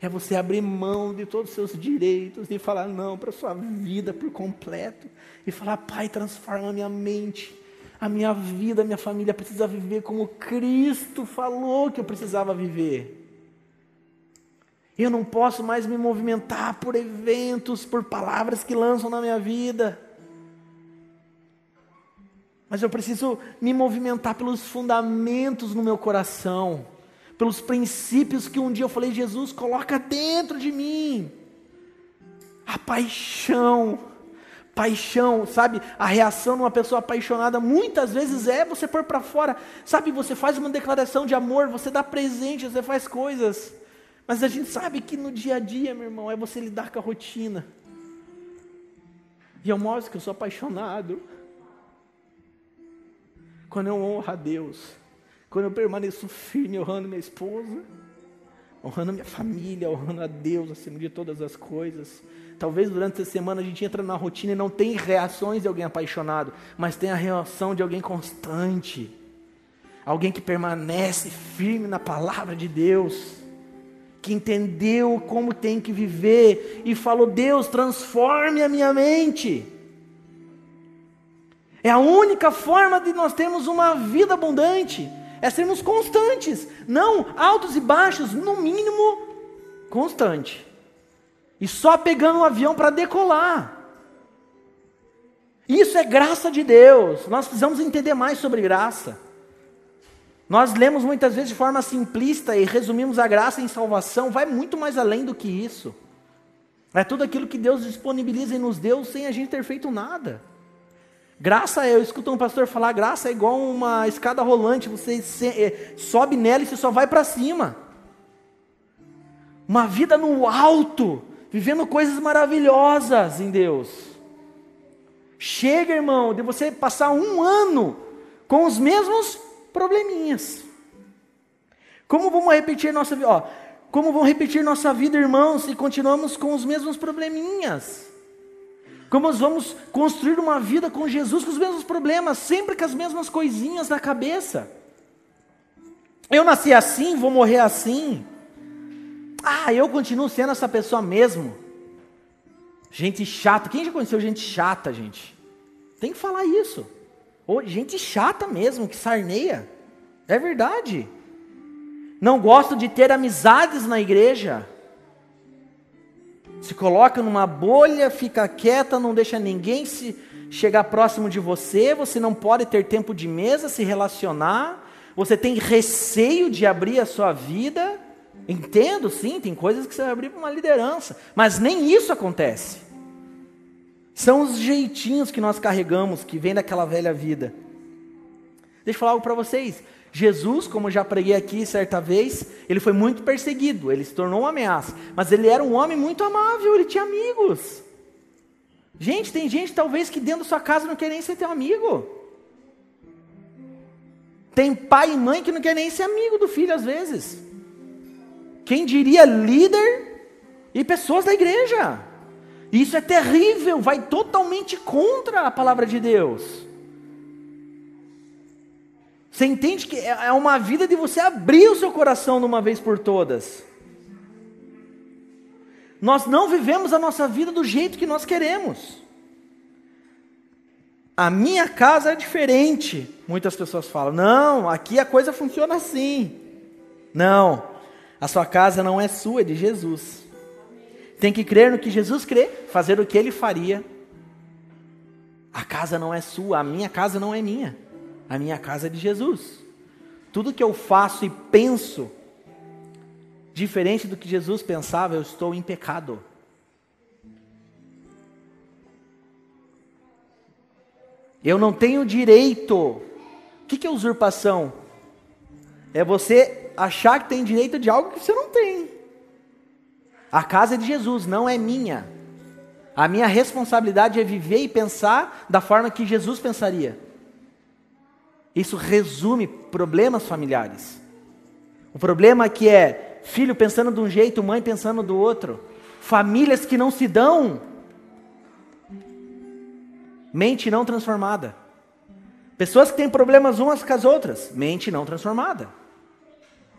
é você abrir mão de todos os seus direitos e falar não para a sua vida por completo. E falar, Pai, transforma a minha mente, a minha vida, a minha família precisa viver como Cristo falou que eu precisava viver. Eu não posso mais me movimentar por eventos, por palavras que lançam na minha vida. Mas eu preciso me movimentar pelos fundamentos no meu coração, pelos princípios que um dia eu falei, Jesus, coloca dentro de mim. A paixão, sabe? A reação de uma pessoa apaixonada muitas vezes é você pôr para fora. Sabe, você faz uma declaração de amor, você dá presente, você faz coisas. Mas a gente sabe que no dia a dia, meu irmão, é você lidar com a rotina. E eu mostro que eu sou apaixonado. Quando eu honro a Deus, quando eu permaneço firme, honrando minha esposa, honrando minha família, honrando a Deus acima de todas as coisas. Talvez durante essa semana a gente entra na rotina e não tem reações de alguém apaixonado, mas tem a reação de alguém constante, alguém que permanece firme na palavra de Deus, que entendeu como tem que viver e falou, Deus, transforme a minha mente. É a única forma de nós termos uma vida abundante, é sermos constantes, não altos e baixos, no mínimo constante. e só pegando um avião para decolar. Isso é graça de Deus. Nós precisamos entender mais sobre graça. Nós lemos muitas vezes de forma simplista e resumimos a graça em salvação. Vai muito mais além do que isso. É tudo aquilo que Deus disponibiliza e nos deu sem a gente ter feito nada. Graça, eu escuto um pastor falar, graça é igual uma escada rolante, você sobe nela e você só vai para cima. Uma vida no alto, vivendo coisas maravilhosas em Deus. Chega, irmão, de você passar um ano com os mesmos probleminhas. Como vamos repetir nossa vida? Como vamos repetir nossa vida, irmãos, se continuamos com os mesmos probleminhas? Como nós vamos construir uma vida com Jesus com os mesmos problemas, sempre com as mesmas coisinhas na cabeça? Eu nasci assim, vou morrer assim. Eu continuo sendo essa pessoa mesmo. Gente chata. Quem já conheceu gente chata, gente? Tem que falar isso. Gente chata mesmo, que sarneia. É verdade. Não gosto de ter amizades na igreja. Se coloca numa bolha, fica quieta, não deixa ninguém se chegar próximo de você. Você não pode ter tempo de mesa, se relacionar. Você tem receio de abrir a sua vida. Entendo, sim, tem coisas que você vai abrir para uma liderança. Mas nem isso acontece. São os jeitinhos que nós carregamos, que vem daquela velha vida. Deixa eu falar algo para vocês. Jesus, como eu já preguei aqui certa vez, ele foi muito perseguido, ele se tornou uma ameaça. Mas ele era um homem muito amável, ele tinha amigos. Gente, tem gente talvez que dentro da sua casa não quer nem ser teu amigo. Tem pai e mãe que não quer nem ser amigo do filho às vezes. Quem diria líder e pessoas da igreja. Isso é terrível, vai totalmente contra a palavra de Deus. Você entende que é uma vida de você abrir o seu coração de uma vez por todas. Nós não vivemos a nossa vida do jeito que nós queremos. A minha casa é diferente. Muitas pessoas falam, não, aqui a coisa funciona assim. Não, a sua casa não é sua, é de Jesus. Tem que crer no que Jesus crê, fazer o que Ele faria. A casa não é sua, a minha casa não é minha. A minha casa é de Jesus. Tudo que eu faço e penso diferente do que Jesus pensava, eu estou em pecado. Eu não tenho direito. O que é usurpação? É você achar que tem direito de algo que você não tem. A casa é de Jesus, não é minha. A minha responsabilidade é viver e pensar da forma que Jesus pensaria. Isso resume problemas familiares. O problema que é filho pensando de um jeito, mãe pensando do outro. Famílias que não se dão. Mente não transformada. Pessoas que têm problemas umas com as outras. Mente não transformada.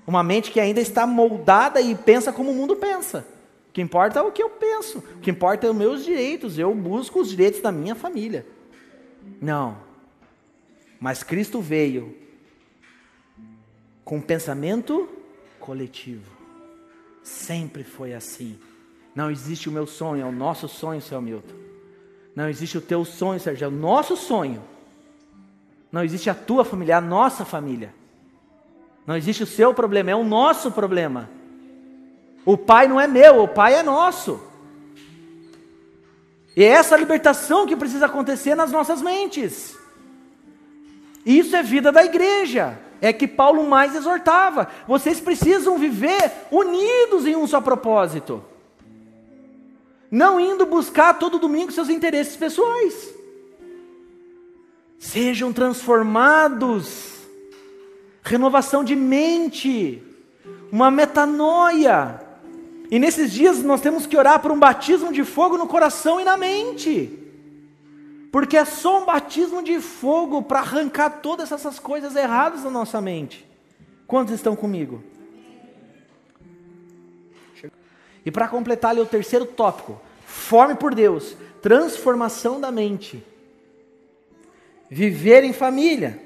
Uma mente que ainda está moldada e pensa como o mundo pensa. O que importa é o que eu penso. O que importa é os meus direitos. Eu busco os direitos da minha família. Não. Mas Cristo veio com um pensamento coletivo. Sempre foi assim. Não existe o meu sonho, é o nosso sonho, seu Milton. Não existe o teu sonho, Sérgio, é o nosso sonho. Não existe a tua família, é a nossa família. Não existe o seu problema, é o nosso problema. O pai não é meu, o pai é nosso. E é essa libertação que precisa acontecer nas nossas mentes. Isso é vida da igreja. É que Paulo mais exortava. Vocês precisam viver unidos em um só propósito. Não indo buscar todo domingo seus interesses pessoais. Sejam transformados. Renovação de mente. Uma metanoia. E nesses dias nós temos que orar por um batismo de fogo no coração e na mente. Porque é só um batismo de fogo para arrancar todas essas coisas erradas da nossa mente. Quantos estão comigo? E para completar ali o terceiro tópico, forme por Deus, transformação da mente. Viver em família.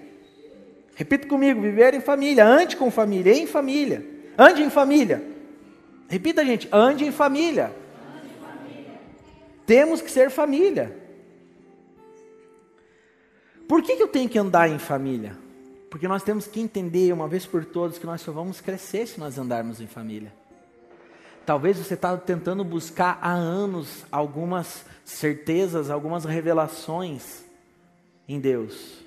Repita comigo, viver em família, ande com família, em família. Ande em família. Repita, gente, ande em família. temos que ser família. Por que eu tenho que andar em família? Porque nós temos que entender uma vez por todas que nós só vamos crescer se nós andarmos em família. Talvez você está tentando buscar há anos algumas certezas, algumas revelações em Deus.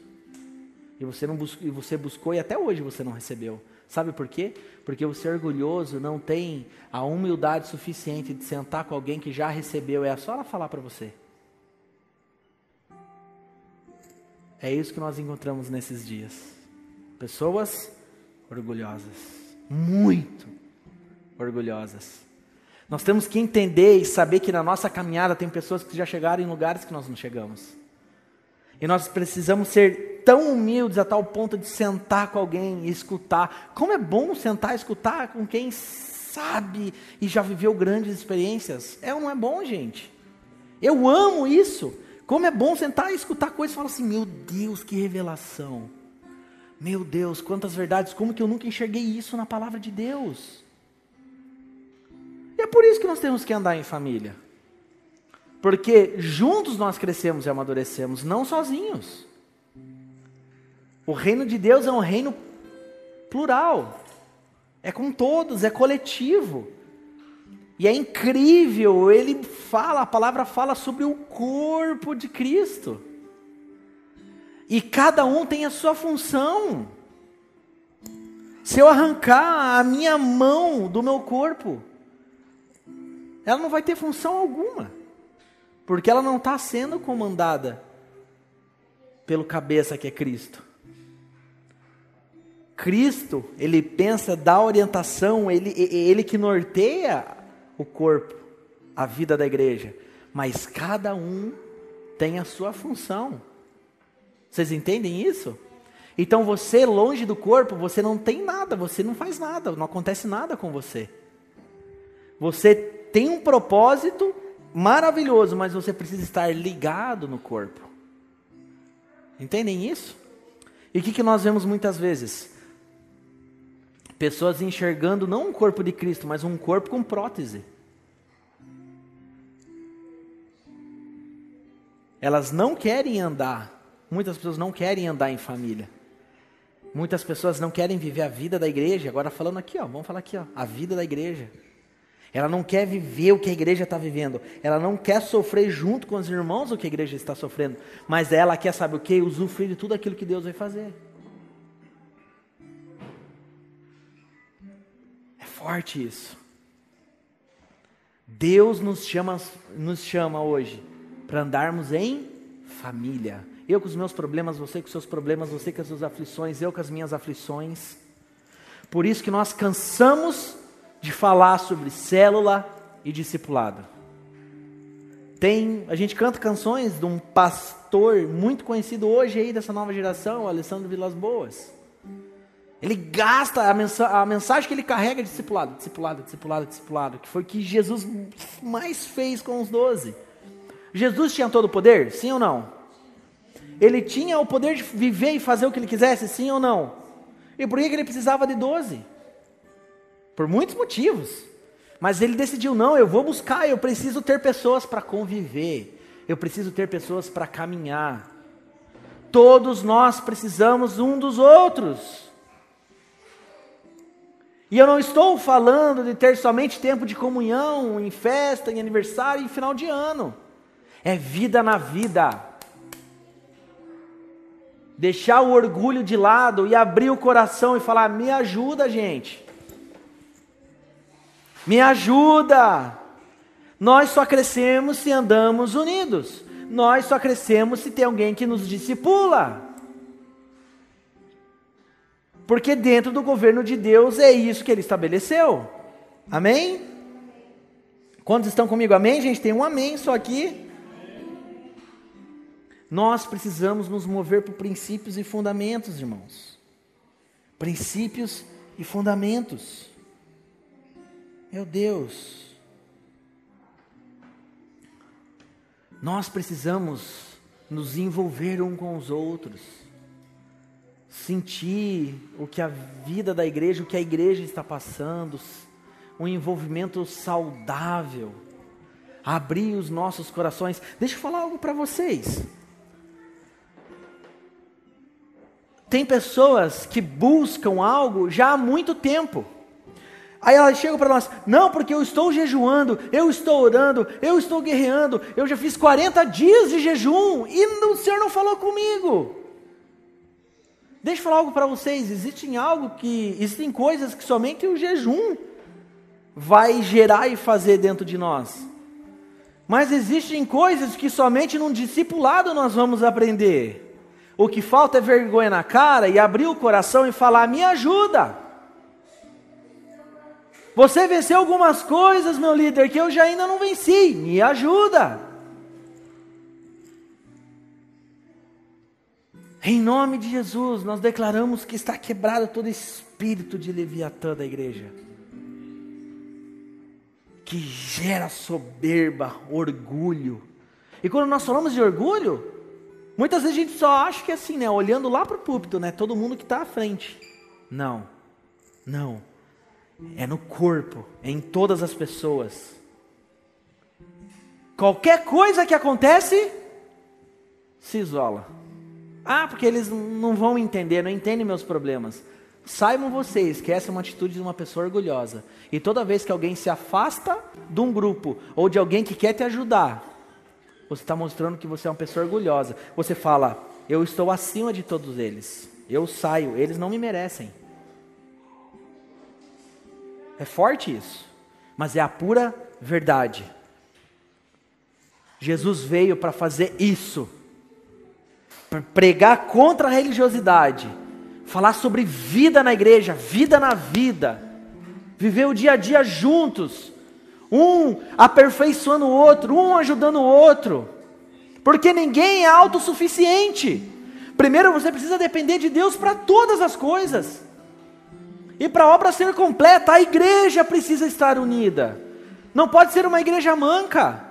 E você buscou e até hoje você não recebeu. Sabe por quê? Porque você é orgulhoso, não tem a humildade suficiente de sentar com alguém que já recebeu. É só ela falar para você. É isso que nós encontramos nesses dias. Pessoas orgulhosas. Muito orgulhosas. Nós temos que entender e saber que na nossa caminhada tem pessoas que já chegaram em lugares que nós não chegamos. E nós precisamos ser tão humildes a tal ponto de sentar com alguém e escutar. Como é bom sentar e escutar com quem sabe e já viveu grandes experiências. É ou não é bom, gente? Eu amo isso. Como é bom sentar e escutar coisas e falar assim, meu Deus, que revelação. Meu Deus, quantas verdades, como que eu nunca enxerguei isso na palavra de Deus? E é por isso que nós temos que andar em família. Porque juntos nós crescemos e amadurecemos, não sozinhos. O reino de Deus é um reino plural. É com todos, é coletivo. E é incrível, a palavra fala sobre o corpo de Cristo. E cada um tem a sua função. Se eu arrancar a minha mão do meu corpo, ela não vai ter função alguma. Porque ela não está sendo comandada pelo cabeça que é Cristo. Cristo, ele pensa, dá orientação, ele que norteia o corpo, a vida da igreja. Mas cada um tem a sua função. Vocês entendem isso? Então você, longe do corpo, você não tem nada, você não faz nada, não acontece nada com você. Você tem um propósito maravilhoso, mas você precisa estar ligado no corpo. Entendem isso? E o que nós vemos muitas vezes? Pessoas enxergando não um corpo de Cristo, mas um corpo com prótese. Elas não querem andar. Muitas pessoas não querem andar em família. Muitas pessoas não querem viver a vida da igreja. Agora falando aqui, vamos falar aqui, a vida da igreja. Ela não quer viver o que a igreja está vivendo. Ela não quer sofrer junto com os irmãos o que a igreja está sofrendo. Mas ela quer, sabe o quê? Usufruir de tudo aquilo que Deus vai fazer. É forte isso. Deus nos chama hoje para andarmos em família. Eu com os meus problemas, você com os seus problemas, você com as suas aflições, eu com as minhas aflições. Por isso que nós cansamos de falar sobre célula e discipulado. A gente canta canções de um pastor muito conhecido hoje aí dessa nova geração, Alessandro Vilas Boas. Ele gasta a mensagem que ele carrega de discipulado, que foi o que Jesus mais fez com os 12. Jesus tinha todo o poder? Sim ou não? Ele tinha o poder de viver e fazer o que ele quisesse? Sim ou não? E por que ele precisava de 12? Por muitos motivos. Mas ele decidiu, não, eu vou buscar, eu preciso ter pessoas para conviver. Eu preciso ter pessoas para caminhar. Todos nós precisamos um dos outros. E eu não estou falando de ter somente tempo de comunhão, em festa, em aniversário e em final de ano. É vida na vida. Deixar o orgulho de lado e abrir o coração e falar, me ajuda, gente. Me ajuda. Nós só crescemos se andamos unidos. Nós só crescemos se tem alguém que nos discipula. Porque dentro do governo de Deus é isso que Ele estabeleceu. Amém? Quantos estão comigo? Amém, gente? Tem um amém só aqui. Nós precisamos nos mover por princípios e fundamentos, irmãos. Princípios e fundamentos. Meu Deus. Nós precisamos nos envolver um com os outros. Sentir o que a vida da igreja, o que a igreja está passando. Um envolvimento saudável. abrir os nossos corações. Deixa eu falar algo para vocês. Tem pessoas que buscam algo já há muito tempo. Aí elas chegam para nós, não, porque eu estou jejuando, eu estou orando, eu estou guerreando, eu já fiz 40 dias de jejum e o Senhor não falou comigo. Deixa eu falar algo para vocês, existem coisas que somente o jejum vai gerar e fazer dentro de nós. Mas existem coisas que somente num discipulado nós vamos aprender. O que falta é vergonha na cara e abrir o coração e falar, me ajuda. Você venceu algumas coisas, meu líder, que eu já ainda não venci. Me ajuda. Em nome de Jesus, nós declaramos que está quebrado todo espírito de Leviatã da igreja. Que gera soberba, orgulho. E quando nós falamos de orgulho, muitas vezes a gente só acha que é assim, né? Olhando lá para o púlpito, né? Todo mundo que está à frente. Não. É no corpo, é em todas as pessoas. Qualquer coisa que acontece, se isola. Ah, porque eles não vão entender, não entendem meus problemas. Saibam vocês que essa é uma atitude de uma pessoa orgulhosa. E toda vez que alguém se afasta de um grupo, ou de alguém que quer te ajudar, você está mostrando que você é uma pessoa orgulhosa. Você fala, eu estou acima de todos eles. Eu saio, eles não me merecem. É forte isso, mas é a pura verdade. Jesus veio para fazer isso, para pregar contra a religiosidade, falar sobre vida na igreja, vida na vida, viver o dia a dia juntos, um aperfeiçoando o outro, um ajudando o outro, porque ninguém é autossuficiente. Primeiro você precisa depender de Deus para todas as coisas. E para a obra ser completa, a igreja precisa estar unida. Não pode ser uma igreja manca.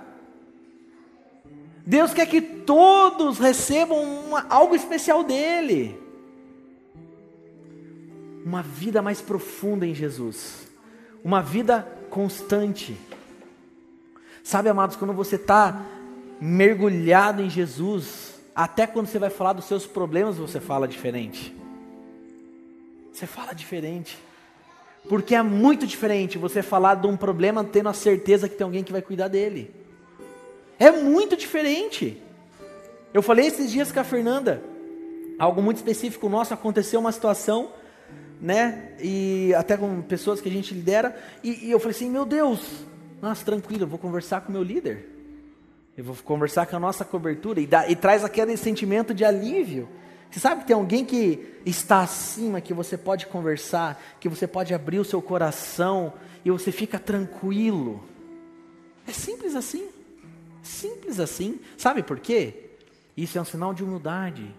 Deus quer que todos recebam algo especial dele. Uma vida mais profunda em Jesus. Uma vida constante. Sabe, amados, quando você está mergulhado em Jesus, até quando você vai falar dos seus problemas, você fala diferente. Você fala diferente, porque é muito diferente você falar de um problema tendo a certeza que tem alguém que vai cuidar dele. É muito diferente. Eu falei esses dias com a Fernanda, algo muito específico nosso, aconteceu uma situação, né, e até com pessoas que a gente lidera, e eu falei assim, meu Deus, nossa, tranquilo, eu vou conversar com o meu líder, eu vou conversar com a nossa cobertura, e traz aquele sentimento de alívio. Você sabe que tem alguém que está acima, que você pode conversar, que você pode abrir o seu coração e você fica tranquilo. É simples assim. Simples assim. Sabe por quê? Isso é um sinal de humildade.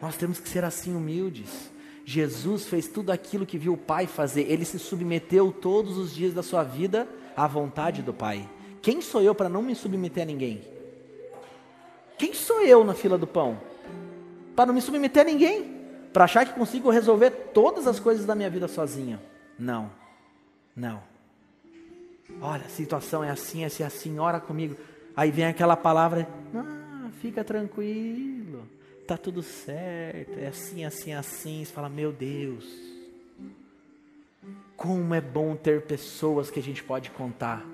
Nós temos que ser assim humildes. Jesus fez tudo aquilo que viu o Pai fazer. Ele se submeteu todos os dias da sua vida à vontade do Pai. Quem sou eu para não me submeter a ninguém? Quem sou eu na fila do pão? Para não me submeter a ninguém, para achar que consigo resolver todas as coisas da minha vida sozinho. Não. Olha, a situação é assim, ora comigo. Aí vem aquela palavra, fica tranquilo, tá tudo certo, é assim. Você fala, meu Deus, como é bom ter pessoas que a gente pode contar.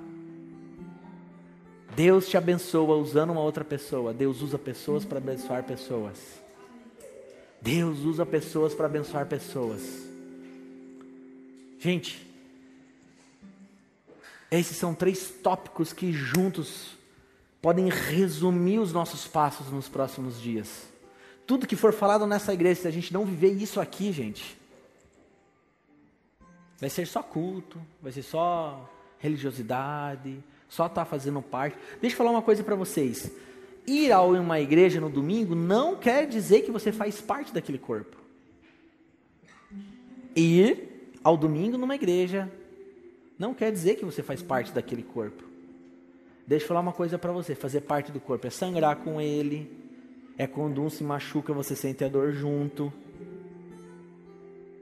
Deus te abençoa usando uma outra pessoa. Deus usa pessoas para abençoar pessoas. Deus usa pessoas para abençoar pessoas. Gente, esses são 3 tópicos que juntos podem resumir os nossos passos nos próximos dias. Tudo que for falado nessa igreja, se a gente não viver isso aqui, gente, vai ser só culto, vai ser só religiosidade, só estar fazendo parte. Deixa eu falar uma coisa para vocês. Ir a uma igreja no domingo não quer dizer que você faz parte daquele corpo. Ir ao domingo numa igreja não quer dizer que você faz parte daquele corpo. Deixa eu falar uma coisa para você. Fazer parte do corpo é sangrar com ele. É quando um se machuca, você sente a dor junto.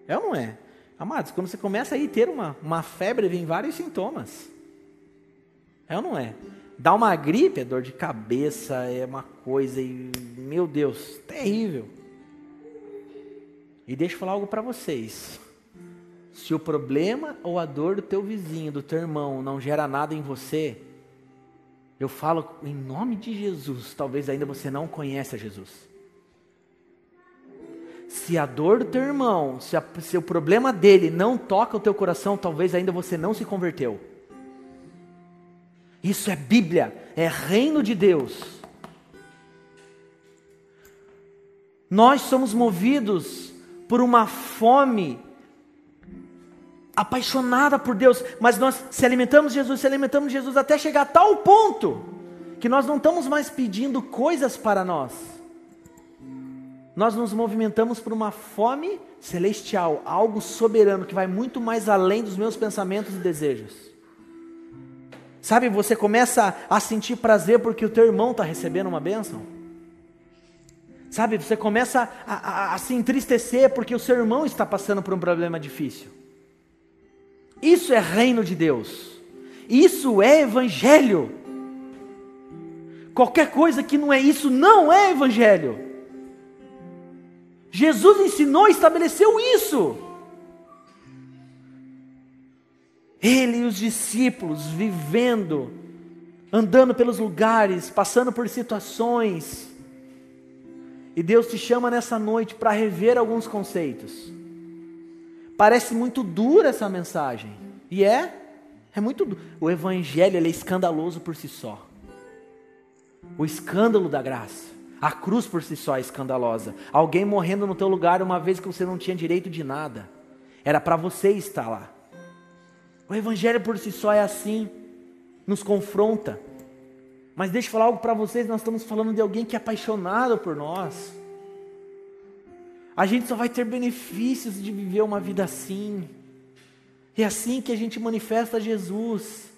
É ou não é? Amados, quando você começa a ter uma febre, vem vários sintomas. É ou não é? Dá uma gripe, é dor de cabeça, é uma coisa, e, meu Deus, terrível. E deixa eu falar algo para vocês. Se o problema ou a dor do teu vizinho, do teu irmão, não gera nada em você, eu falo em nome de Jesus, talvez ainda você não conheça Jesus. Se a dor do teu irmão, se o problema dele não toca o teu coração, talvez ainda você não se converteu. Isso é Bíblia, é reino de Deus. Nós somos movidos por uma fome apaixonada por Deus, mas nós se alimentamos de Jesus até chegar a tal ponto que nós não estamos mais pedindo coisas para nós. Nós nos movimentamos por uma fome celestial, algo soberano que vai muito mais além dos meus pensamentos e desejos. Sabe, você começa a sentir prazer porque o teu irmão está recebendo uma bênção. Sabe, você começa a se entristecer porque o seu irmão está passando por um problema difícil. Isso é reino de Deus. Isso é evangelho. Qualquer coisa que não é isso, não é evangelho. Jesus ensinou e estabeleceu isso. Ele e os discípulos vivendo, andando pelos lugares, passando por situações. E Deus te chama nessa noite para rever alguns conceitos. Parece muito dura essa mensagem. E é muito duro. O evangelho ele é escandaloso por si só. O escândalo da graça. A cruz por si só é escandalosa. Alguém morrendo no teu lugar uma vez que você não tinha direito de nada. Era para você estar lá. O evangelho por si só é assim. Nos confronta. Mas deixa eu falar algo para vocês. Nós estamos falando de alguém que é apaixonado por nós. A gente só vai ter benefícios de viver uma vida assim. É assim que a gente manifesta Jesus.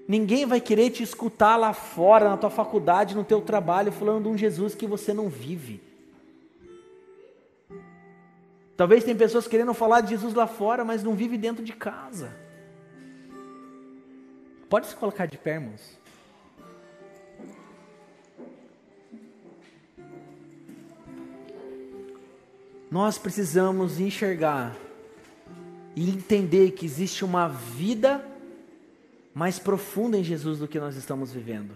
Ninguém vai querer te escutar lá fora, na tua faculdade, no teu trabalho, falando de um Jesus que você não vive. Talvez tem pessoas querendo falar de Jesus lá fora, mas não vive dentro de casa. Pode se colocar de pé, irmãos. Nós precisamos enxergar e entender que existe uma vida mais profunda em Jesus do que nós estamos vivendo.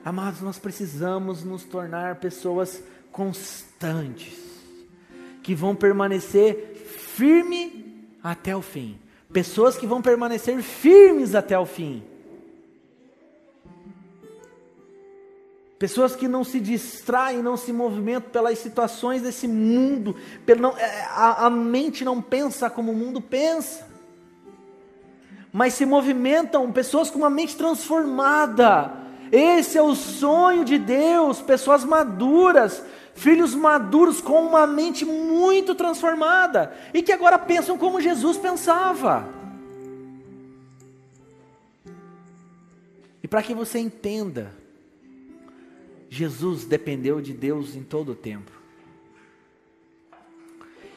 Amados, nós precisamos nos tornar pessoas constantes, que vão permanecer firme até o fim. Pessoas que vão permanecer firmes até o fim. Pessoas que não se distraem, não se movimentam pelas situações desse mundo. A mente não pensa como o mundo pensa. Mas se movimentam pessoas com uma mente transformada. Esse é o sonho de Deus. Pessoas maduras, filhos maduros com uma mente muito transformada. E que agora pensam como Jesus pensava. E para que você entenda, Jesus dependeu de Deus em todo o tempo.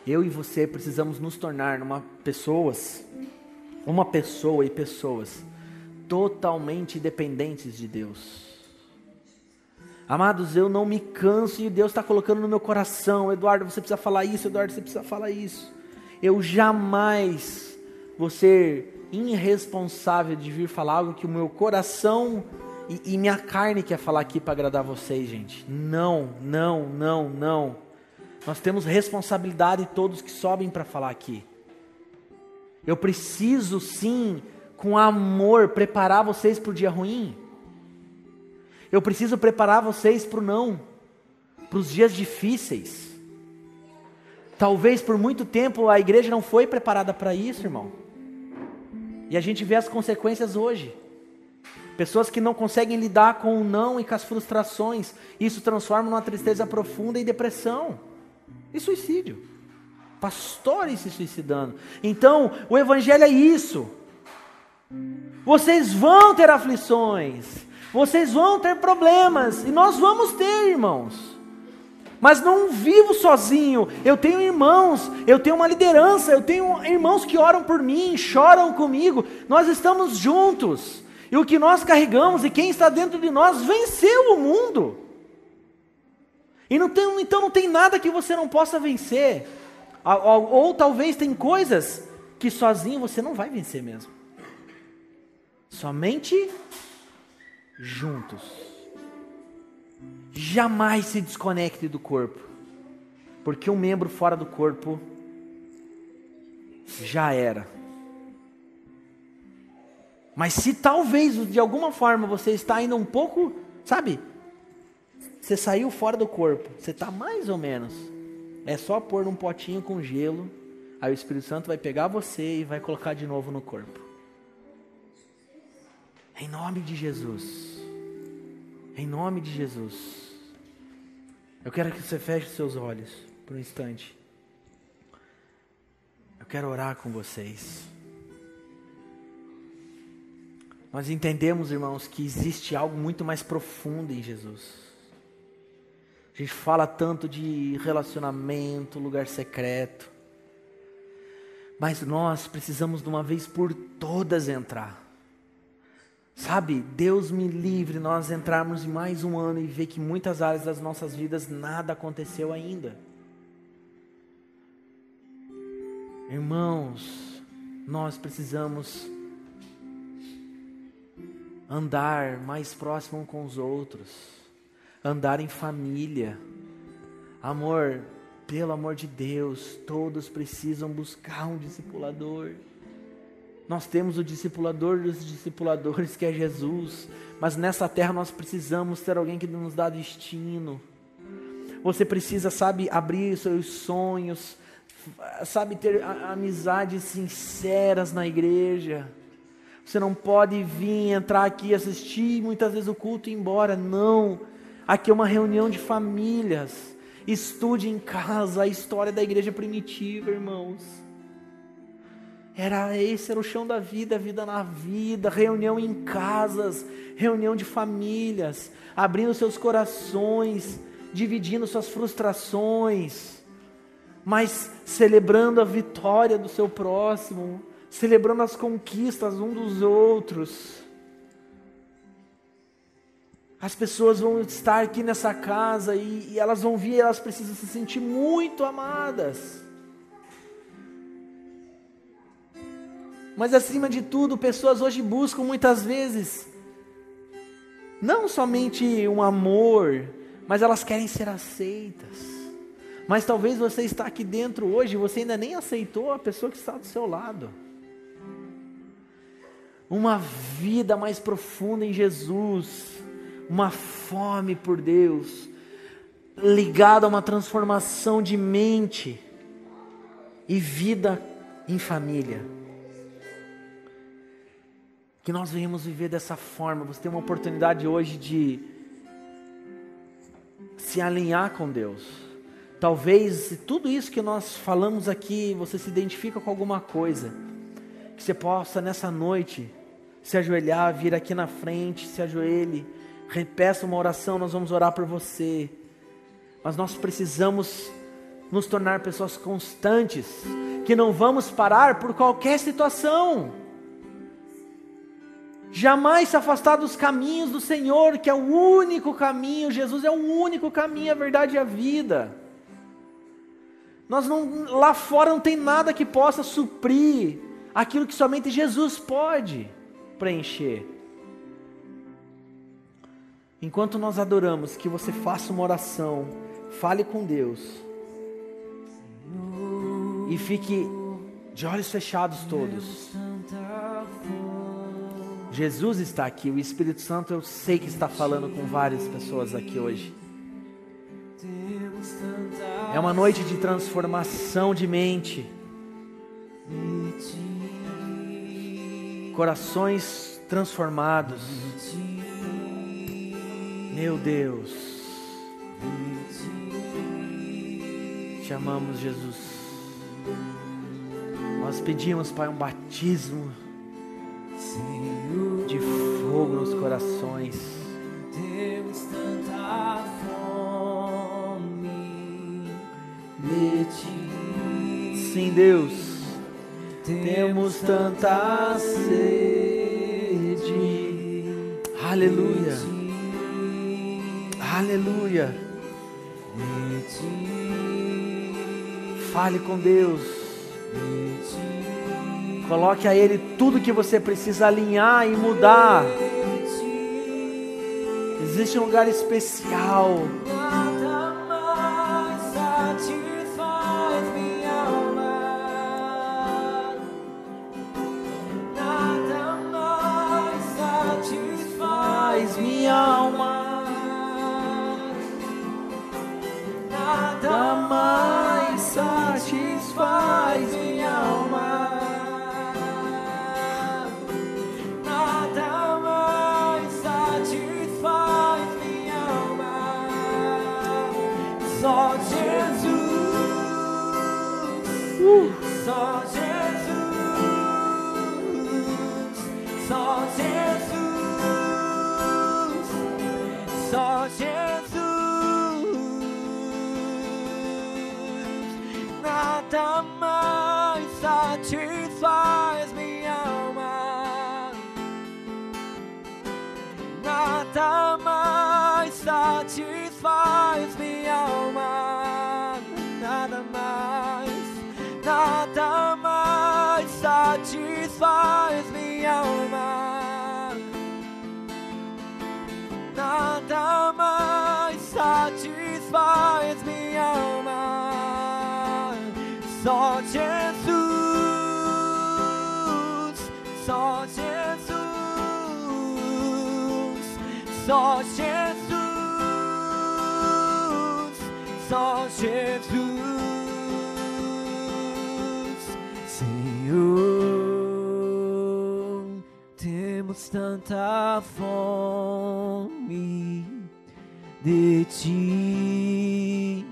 Eu e você precisamos nos tornar pessoas totalmente dependentes de Deus. Amados, eu não me canso e Deus está colocando no meu coração: Eduardo, você precisa falar isso, Eduardo, você precisa falar isso. Eu jamais vou ser irresponsável de vir falar algo que o meu coração e minha carne quer falar aqui para agradar vocês, gente. Não. Nós temos responsabilidade todos que sobem para falar aqui. Eu preciso sim, com amor, preparar vocês para o dia ruim. Eu preciso preparar vocês para o não, para os dias difíceis. Talvez por muito tempo a igreja não foi preparada para isso, irmão. E a gente vê as consequências hoje. Pessoas que não conseguem lidar com o não e com as frustrações. Isso transforma numa tristeza profunda e depressão. E suicídio. Pastores se suicidando. Então, o evangelho é isso. Vocês vão ter aflições. Vocês vão ter problemas. E nós vamos ter, irmãos. Mas não vivo sozinho, eu tenho irmãos, eu tenho uma liderança, eu tenho irmãos que oram por mim, choram comigo, nós estamos juntos. E o que nós carregamos e quem está dentro de nós venceu o mundo. E então não tem nada que você não possa vencer. Ou talvez tem coisas que sozinho você não vai vencer mesmo. Somente juntos. Jamais se desconecte do corpo, porque um membro fora do corpo já era. Mas se talvez de alguma forma você está ainda um pouco, sabe, você saiu fora do corpo, você está mais ou menos, é só pôr num potinho com gelo, aí o Espírito Santo vai pegar você e vai colocar de novo no corpo. Em nome de Jesus. Em nome de Jesus. Eu quero que você feche seus olhos por um instante. Eu quero orar com vocês. Nós entendemos, irmãos, que existe algo muito mais profundo em Jesus. A gente fala tanto de relacionamento, lugar secreto. Mas nós precisamos de uma vez por todas entrar. Sabe, Deus me livre nós entrarmos em mais um ano e ver que em muitas áreas das nossas vidas nada aconteceu ainda. Irmãos, nós precisamos andar mais próximo com os outros, andar em família. Amor, pelo amor de Deus, todos precisam buscar um discipulador. Nós temos o discipulador dos discipuladores, que é Jesus, mas nessa terra nós precisamos ter alguém que nos dá destino. Você precisa, sabe, abrir seus sonhos, sabe, ter amizades sinceras na igreja. Você não pode vir, entrar aqui, assistir muitas vezes o culto e ir embora. Não, aqui é uma reunião de famílias. Estude em casa a história da igreja primitiva, irmãos. Esse era o chão da vida, a vida na vida, reunião em casas, reunião de famílias, abrindo seus corações, dividindo suas frustrações, mas celebrando a vitória do seu próximo, celebrando as conquistas um dos outros. As pessoas vão estar aqui nessa casa e elas vão vir, elas precisam se sentir muito amadas. Mas acima de tudo, pessoas hoje buscam muitas vezes, não somente um amor, mas elas querem ser aceitas. Mas talvez você está aqui dentro hoje e você ainda nem aceitou a pessoa que está do seu lado. Uma vida mais profunda em Jesus, uma fome por Deus, ligada a uma transformação de mente e vida em família. Que nós venhamos viver dessa forma. Você tem uma oportunidade hoje de se alinhar com Deus. Talvez, se tudo isso que nós falamos aqui, você se identifica com alguma coisa, que você possa nessa noite se ajoelhar, vir aqui na frente, se ajoelhe, peça uma oração, nós vamos orar por você. Mas nós precisamos nos tornar pessoas constantes, que não vamos parar por qualquer situação. Jamais se afastar dos caminhos do Senhor, que é o único caminho. Jesus é o único caminho, a verdade e a vida. Lá fora não tem nada que possa suprir aquilo que somente Jesus pode preencher. Enquanto nós adoramos, que você faça uma oração, fale com Deus e fique de olhos fechados todos. Jesus está aqui, o Espírito Santo eu sei que está falando com várias pessoas aqui hoje. É uma noite de transformação de mente. Corações transformados. Meu Deus. Te amamos, Jesus. Nós pedimos, Pai, um batismo de fogo nos corações. Temos tanta fome. ti. Sim, Deus, temos tanta sede. Aleluia. Aleluia. Fale com Deus. Coloque a Ele tudo que você precisa alinhar e mudar. Existe um lugar especial. Nada mais satisfaz minha alma. Nada mais satisfaz minha alma. Nada mais satisfaz minha alma. Nada mais satisfaz minha alma. Só Jesus. Só Jesus. Só Jesus. Só Jesus. Nada mais satisfaz minha alma. Nada mais satisfaz minha alma. Nada mais satisfaz minha alma. Nada mais satisfaz minha alma. Só Jesus, só Jesus, só Jesus, só Jesus. Senhor, temos tanta fome de ti.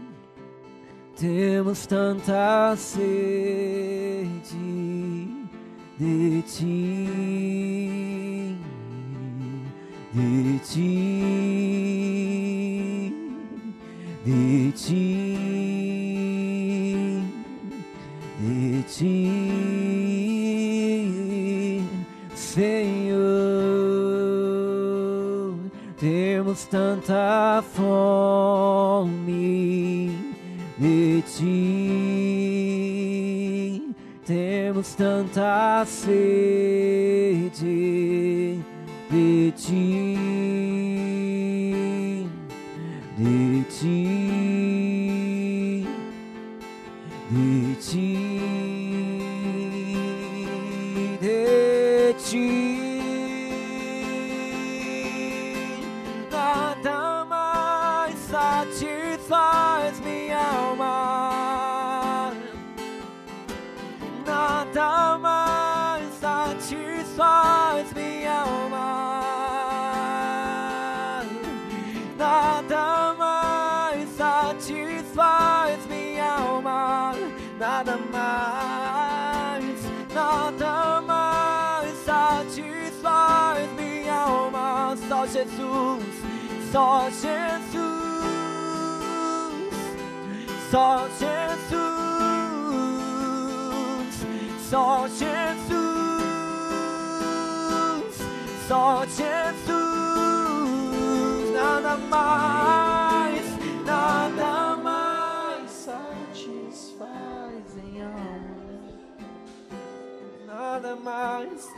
Temos tanta sede de ti, de ti, de ti, de ti, Senhor. Temos tanta fome de ti, temos tanta sede de ti, de ti, de ti, de ti. Nada mais satisfaz minha alma. Nada mais satisfaz minha alma. Nada mais satisfaz minha alma. Nada mais satisfaz minha alma. Só Jesus, só Jesus. Só Jesus, só Jesus, só Jesus. Nada mais satisfaz em alma. Nada mais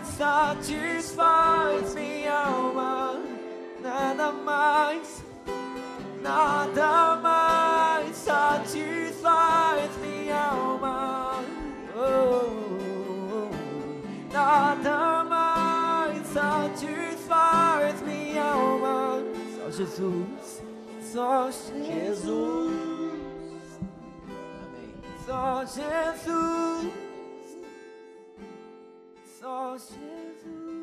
satisfaz minha alma. Nada mais satisfaz minha alma. Nada mais satisfaz minha alma. Só Jesus, só Jesus. Amém. Só Jesus, só Jesus.